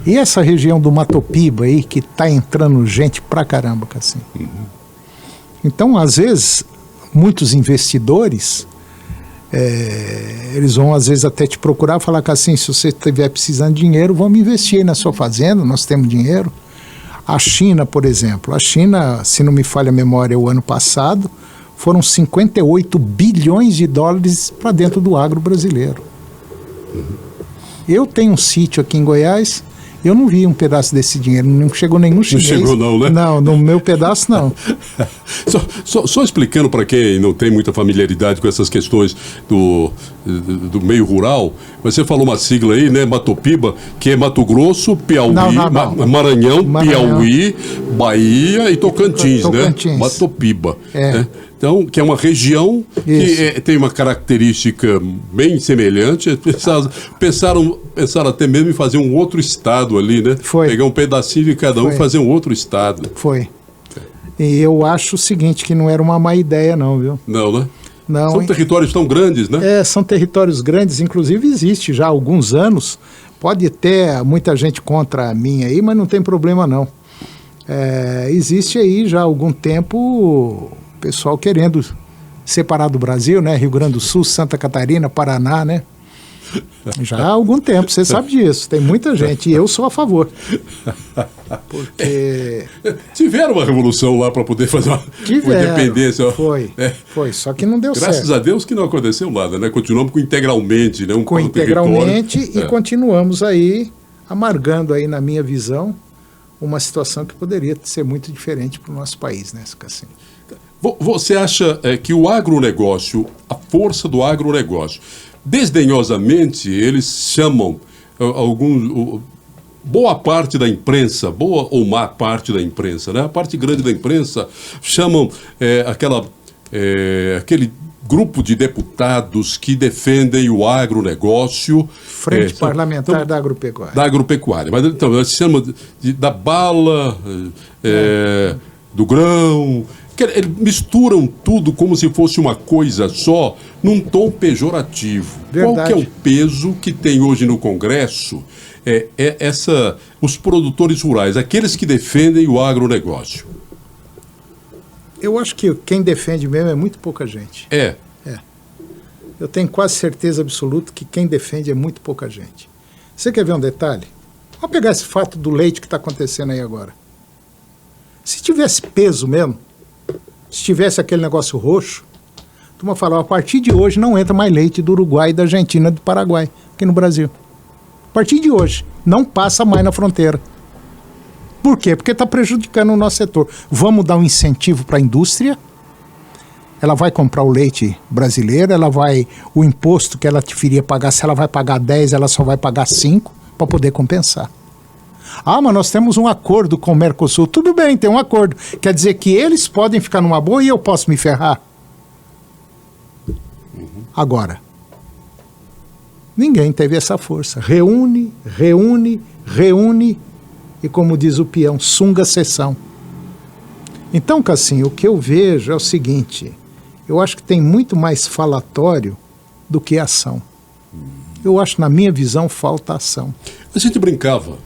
E essa região do Matopiba aí, que está entrando gente pra caramba, assim. Então, às vezes, muitos investidores, eles vão às vezes até te procurar e falar que assim, se você estiver precisando de dinheiro, vamos investir aí na sua fazenda, nós temos dinheiro. A China, por exemplo, a China, se não me falha a memória, o ano passado, foram 58 bilhões de dólares para dentro do agro brasileiro. Eu tenho um sítio aqui em Goiás, eu não vi um pedaço desse dinheiro, não chegou nenhum chinês. Não chegou não, né? Não, no meu pedaço não. Só explicando para quem não tem muita familiaridade com essas questões do meio rural, você falou uma sigla aí, né? Matopiba, que é Mato Grosso, Piauí, Não. Maranhão, Piauí, Bahia e Tocantins, né? Matopiba. Né? Então, que é uma região que tem uma característica bem semelhante. Pensaram até mesmo em fazer um outro estado ali, né? Foi. Pegar um pedacinho de cada um e fazer um outro estado. Foi. E eu acho o seguinte, que não era uma má ideia não, viu? Não, né? Não, são territórios tão grandes, né? São territórios grandes, inclusive existe já há alguns anos. Pode ter muita gente contra mim aí, mas não tem problema não. Existe aí já há algum tempo pessoal querendo separar do Brasil, né? Rio Grande do Sul, Santa Catarina, Paraná, né? Já há algum tempo, você sabe disso. Tem muita gente e eu sou a favor. Porque... Tiveram uma revolução lá para poder fazer uma independência. Foi, só que não deu certo. Graças a Deus que não aconteceu nada, né? Continuamos com integralmente, né? Com integralmente e continuamos aí amargando aí, na minha visão, uma situação que poderia ser muito diferente para o nosso país, né, Cassim? Você acha que o agronegócio, a força do agronegócio, desdenhosamente eles chamam boa parte da imprensa, boa ou má parte da imprensa, né? A parte grande da imprensa chamam aquele grupo de deputados que defendem o agronegócio. Frente Parlamentar da Agropecuária. Da agropecuária. Mas então, eles chamam da bala, do grão. Eles misturam tudo como se fosse uma coisa só, num tom pejorativo. Verdade. Qual que é o peso que tem hoje no Congresso os produtores rurais, aqueles que defendem o agronegócio? Eu acho que quem defende mesmo é muito pouca gente. Eu tenho quase certeza absoluta que quem defende é muito pouca gente. Você quer ver um detalhe? Vamos pegar esse fato do leite que está acontecendo aí agora. Se tivesse peso mesmo, se tivesse aquele negócio roxo, a turma falava, a partir de hoje não entra mais leite do Uruguai, da Argentina, do Paraguai, aqui no Brasil. A partir de hoje, não passa mais na fronteira. Por quê? Porque está prejudicando o nosso setor. Vamos dar um incentivo para a indústria, ela vai comprar o leite brasileiro, o imposto que ela deveria pagar, se ela vai pagar 10, ela só vai pagar 5 para poder compensar. Mas nós temos um acordo com o Mercosul. Tudo bem, tem um acordo. Quer dizer que eles podem ficar numa boa e eu posso me ferrar? Agora, ninguém teve essa força. Reúne, e como diz o peão, sunga a sessão. Então, Cassim, o que eu vejo é o seguinte, eu acho que tem muito mais falatório do que ação. Eu acho, na minha visão, falta ação. A gente brincava,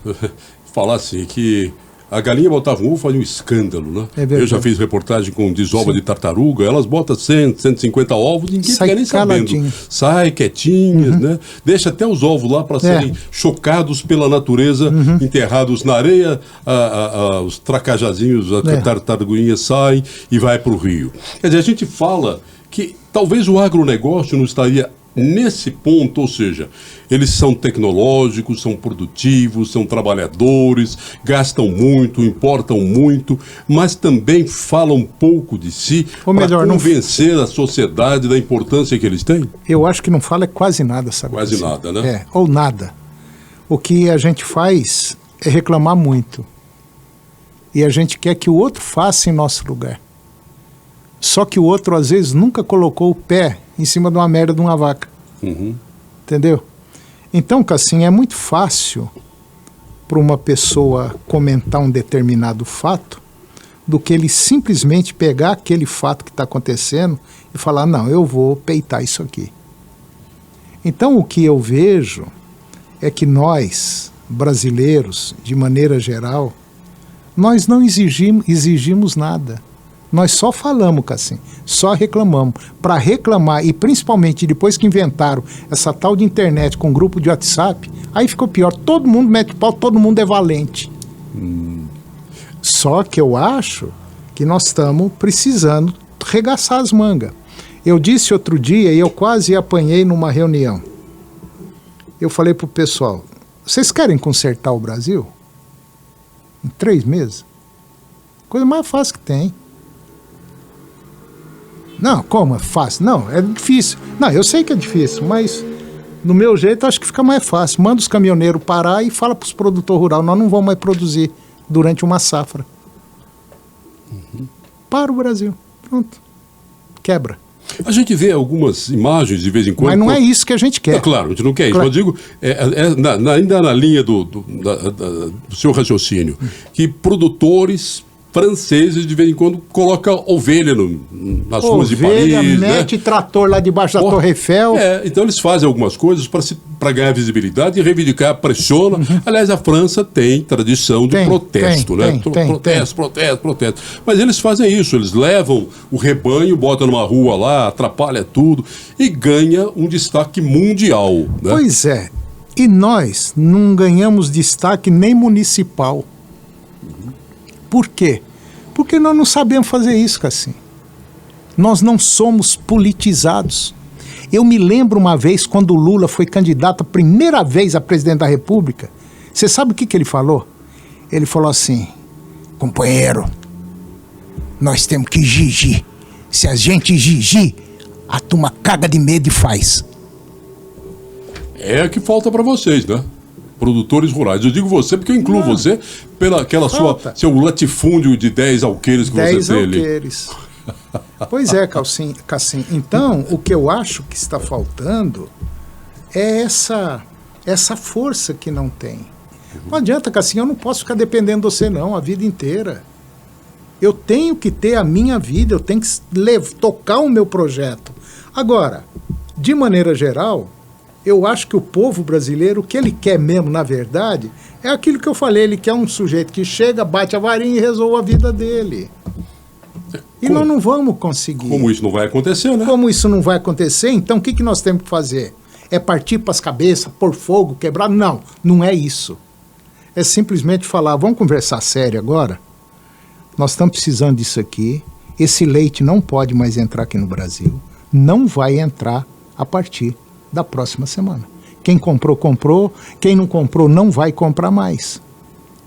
falar assim, que a galinha botava um ovo, fazia um escândalo, né? Eu já fiz reportagem com desova de tartaruga, elas botam 100, 150 ovos, ninguém fica nem sabendo. Sai quietinhas, né? Deixa até os ovos lá para serem chocados pela natureza, enterrados na areia, os tracajazinhos, as tartaruguinhas saem e vai para o rio. Quer dizer, a gente fala que talvez o agronegócio não estaria nesse ponto, ou seja, eles são tecnológicos, são produtivos, são trabalhadores, gastam muito, importam muito, mas também falam um pouco de si para convencer a sociedade da importância que eles têm? Eu acho que não fala quase nada, sabe? Quase nada, né? Ou nada. O que a gente faz é reclamar muito. E a gente quer que o outro faça em nosso lugar. Só que o outro, às vezes, nunca colocou o pé em cima de uma merda de uma vaca. Entendeu? Então, Cassim, é muito fácil para uma pessoa comentar um determinado fato do que ele simplesmente pegar aquele fato que está acontecendo e falar, não, eu vou peitar isso aqui. Então, o que eu vejo é que nós, brasileiros, de maneira geral, nós não exigimos nada. Nós só falamos, Cassim, só reclamamos. Para reclamar, e principalmente depois que inventaram essa tal de internet com grupo de WhatsApp, aí ficou pior. Todo mundo mete pau, todo mundo é valente. Só que eu acho que nós estamos precisando regaçar as mangas. Eu disse outro dia, e eu quase apanhei numa reunião. Eu falei pro pessoal, vocês querem consertar o Brasil? Em 3 meses? Coisa mais fácil que tem. Não, como é fácil? Não, é difícil. Não, eu sei que é difícil, mas do meu jeito acho que fica mais fácil. Manda os caminhoneiros parar e fala para os produtores rurais, nós não vamos mais produzir durante uma safra. Para o Brasil. Pronto. Quebra. A gente vê algumas imagens de vez em quando. Mas não é isso que a gente quer. Claro, a gente não quer isso. Claro. Mas eu digo, ainda na linha do seu raciocínio, que produtores franceses de vez em quando colocam ovelha nas ruas de Paris. Mete trator lá debaixo da Torre Eiffel. Então eles fazem algumas coisas para ganhar visibilidade e reivindicar, pressiona. Aliás, a França tem tradição de protesto, né? Protesto. Mas eles fazem isso, eles levam o rebanho, botam numa rua lá, atrapalha tudo e ganha um destaque mundial. Né? Pois é. E nós não ganhamos destaque nem municipal. Por quê? Porque nós não sabemos fazer isso, Cassim. Nós não somos politizados. Eu me lembro uma vez, quando o Lula foi candidato a primeira vez a presidente da República, você sabe o que ele falou? Ele falou assim, companheiro, nós temos que exigir. Se a gente exigir, a turma caga de medo e faz. É o que falta para vocês, né? Produtores rurais. Eu digo você porque eu incluo você pela aquela seu latifúndio de 10 alqueires que você tem ali. 10 alqueires. Pois é, Cassim. Então, o que eu acho que está faltando é essa força que não tem. Não adianta, Cassim, eu não posso ficar dependendo de você não, a vida inteira. Eu tenho que ter a minha vida, eu tenho que tocar o meu projeto. Agora, de maneira geral, eu acho que o povo brasileiro, o que ele quer mesmo, na verdade, é aquilo que eu falei, ele quer um sujeito que chega, bate a varinha e resolve a vida dele. E nós não vamos conseguir. Como isso não vai acontecer, né? Como isso não vai acontecer, então o que nós temos que fazer? É partir para as cabeças, pôr fogo, quebrar? Não, não é isso. É simplesmente falar, vamos conversar sério agora? Nós estamos precisando disso aqui, esse leite não pode mais entrar aqui no Brasil, não vai entrar a partir da próxima semana. Quem comprou, comprou. Quem não comprou, não vai comprar mais.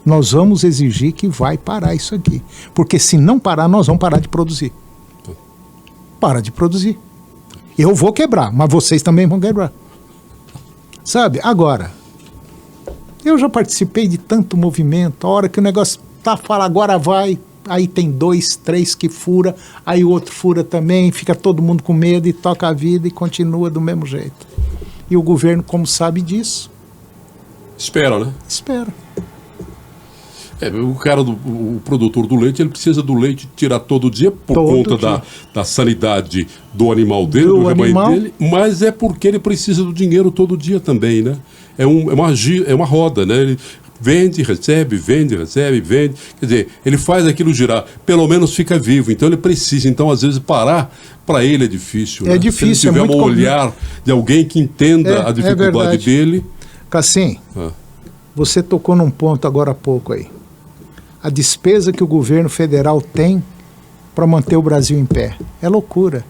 Nós vamos exigir que vai parar isso aqui. Porque se não parar, nós vamos parar de produzir. Para de produzir. Eu vou quebrar, mas vocês também vão quebrar. Sabe? Agora, eu já participei de tanto movimento. A hora que o negócio tá falando, agora vai, aí tem 2, 3 que fura, aí o outro fura também, fica todo mundo com medo e toca a vida e continua do mesmo jeito. E o governo, como sabe disso... Espera, né? Espera. O produtor do leite, ele precisa do leite tirar todo dia por conta da sanidade do animal dele, do rebanho dele, mas é porque ele precisa do dinheiro todo dia também, né? É uma roda, né? Ele vende, recebe, vende. Quer dizer, ele faz aquilo girar, pelo menos fica vivo. Então ele precisa. Então, às vezes, parar para ele é difícil. É difícil. Se ele tiver um olhar de alguém que entenda a dificuldade dele. Cassim, você tocou num ponto agora há pouco aí. A despesa que o governo federal tem para manter o Brasil em pé. É loucura.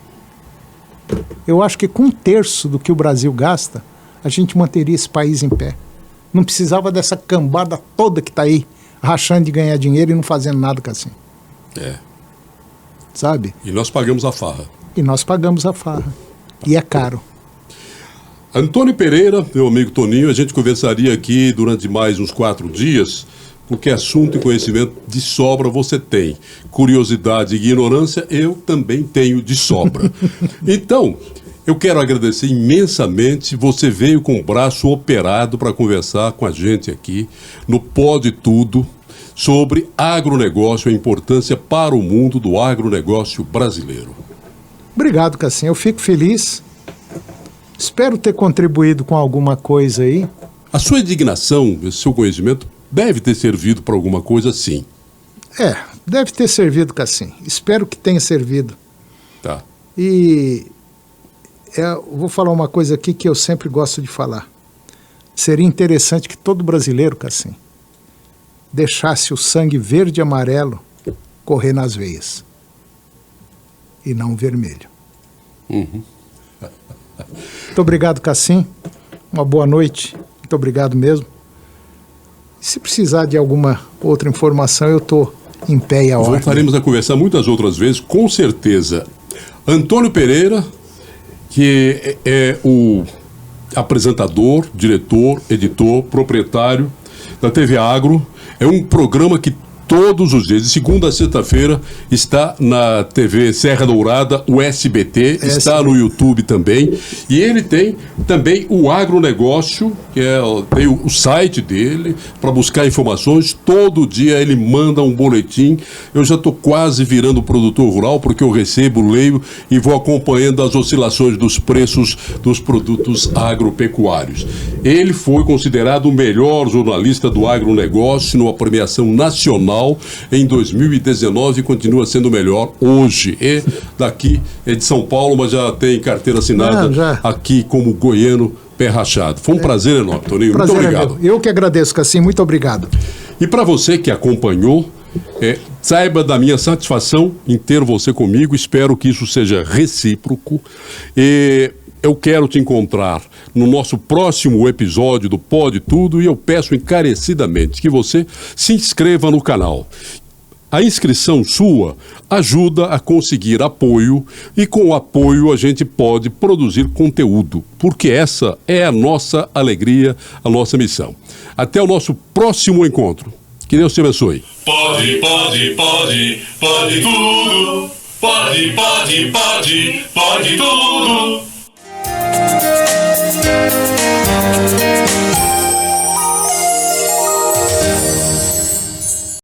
Eu acho que com 1/3 do que o Brasil gasta, a gente manteria esse país em pé. Não precisava dessa cambada toda que está aí, rachando de ganhar dinheiro e não fazendo nada, Cassim. Sabe? E nós pagamos a farra. E é caro. Antônio Pereira, meu amigo Toninho, a gente conversaria aqui durante mais uns 4 dias, porque assunto e conhecimento de sobra você tem. Curiosidade e ignorância eu também tenho de sobra. Então, eu quero agradecer imensamente. Você veio com o braço operado para conversar com a gente aqui no Pode Tudo sobre agronegócio, a importância para o mundo do agronegócio brasileiro. Obrigado, Cassim. Eu fico feliz Espero ter contribuído com alguma coisa aí. A sua indignação, o seu conhecimento, deve ter servido para alguma coisa, sim. Deve ter servido, Cassim. Espero que tenha servido. Tá. E vou falar uma coisa aqui que eu sempre gosto de falar. Seria interessante que todo brasileiro, Cassim, deixasse o sangue verde e amarelo correr nas veias. E não vermelho. Uhum. Muito obrigado, Cassim. Uma boa noite. Muito obrigado mesmo. Se precisar de alguma outra informação, eu estou em pé e a ordem. Voltaremos a conversar muitas outras vezes, com certeza. Antônio Pereira, que é o apresentador, diretor, editor, proprietário da TV Agro. É um programa que todos os dias, de segunda a sexta-feira, está na TV Serra Dourada, o SBT, está no YouTube também. E ele tem também o agronegócio, que tem o site dele, para buscar informações. Todo dia ele manda um boletim. Eu já estou quase virando produtor rural, porque eu recebo, leio e vou acompanhando as oscilações dos preços dos produtos agropecuários. Ele foi considerado o melhor jornalista do agronegócio numa premiação nacional em 2019 e continua sendo o melhor hoje. É daqui, é de São Paulo, mas já tem carteira assinada aqui como goiano pé rachado. Foi um prazer enorme, Toninho. Muito obrigado. Eu que agradeço, Cassim. Muito obrigado. E para você que acompanhou, saiba da minha satisfação em ter você comigo. Espero que isso seja recíproco. Eu quero te encontrar no nosso próximo episódio do Pode Tudo e eu peço encarecidamente que você se inscreva no canal. A inscrição sua ajuda a conseguir apoio e com o apoio a gente pode produzir conteúdo, porque essa é a nossa alegria, a nossa missão. Até o nosso próximo encontro. Que Deus te abençoe. Pode tudo. Pode tudo.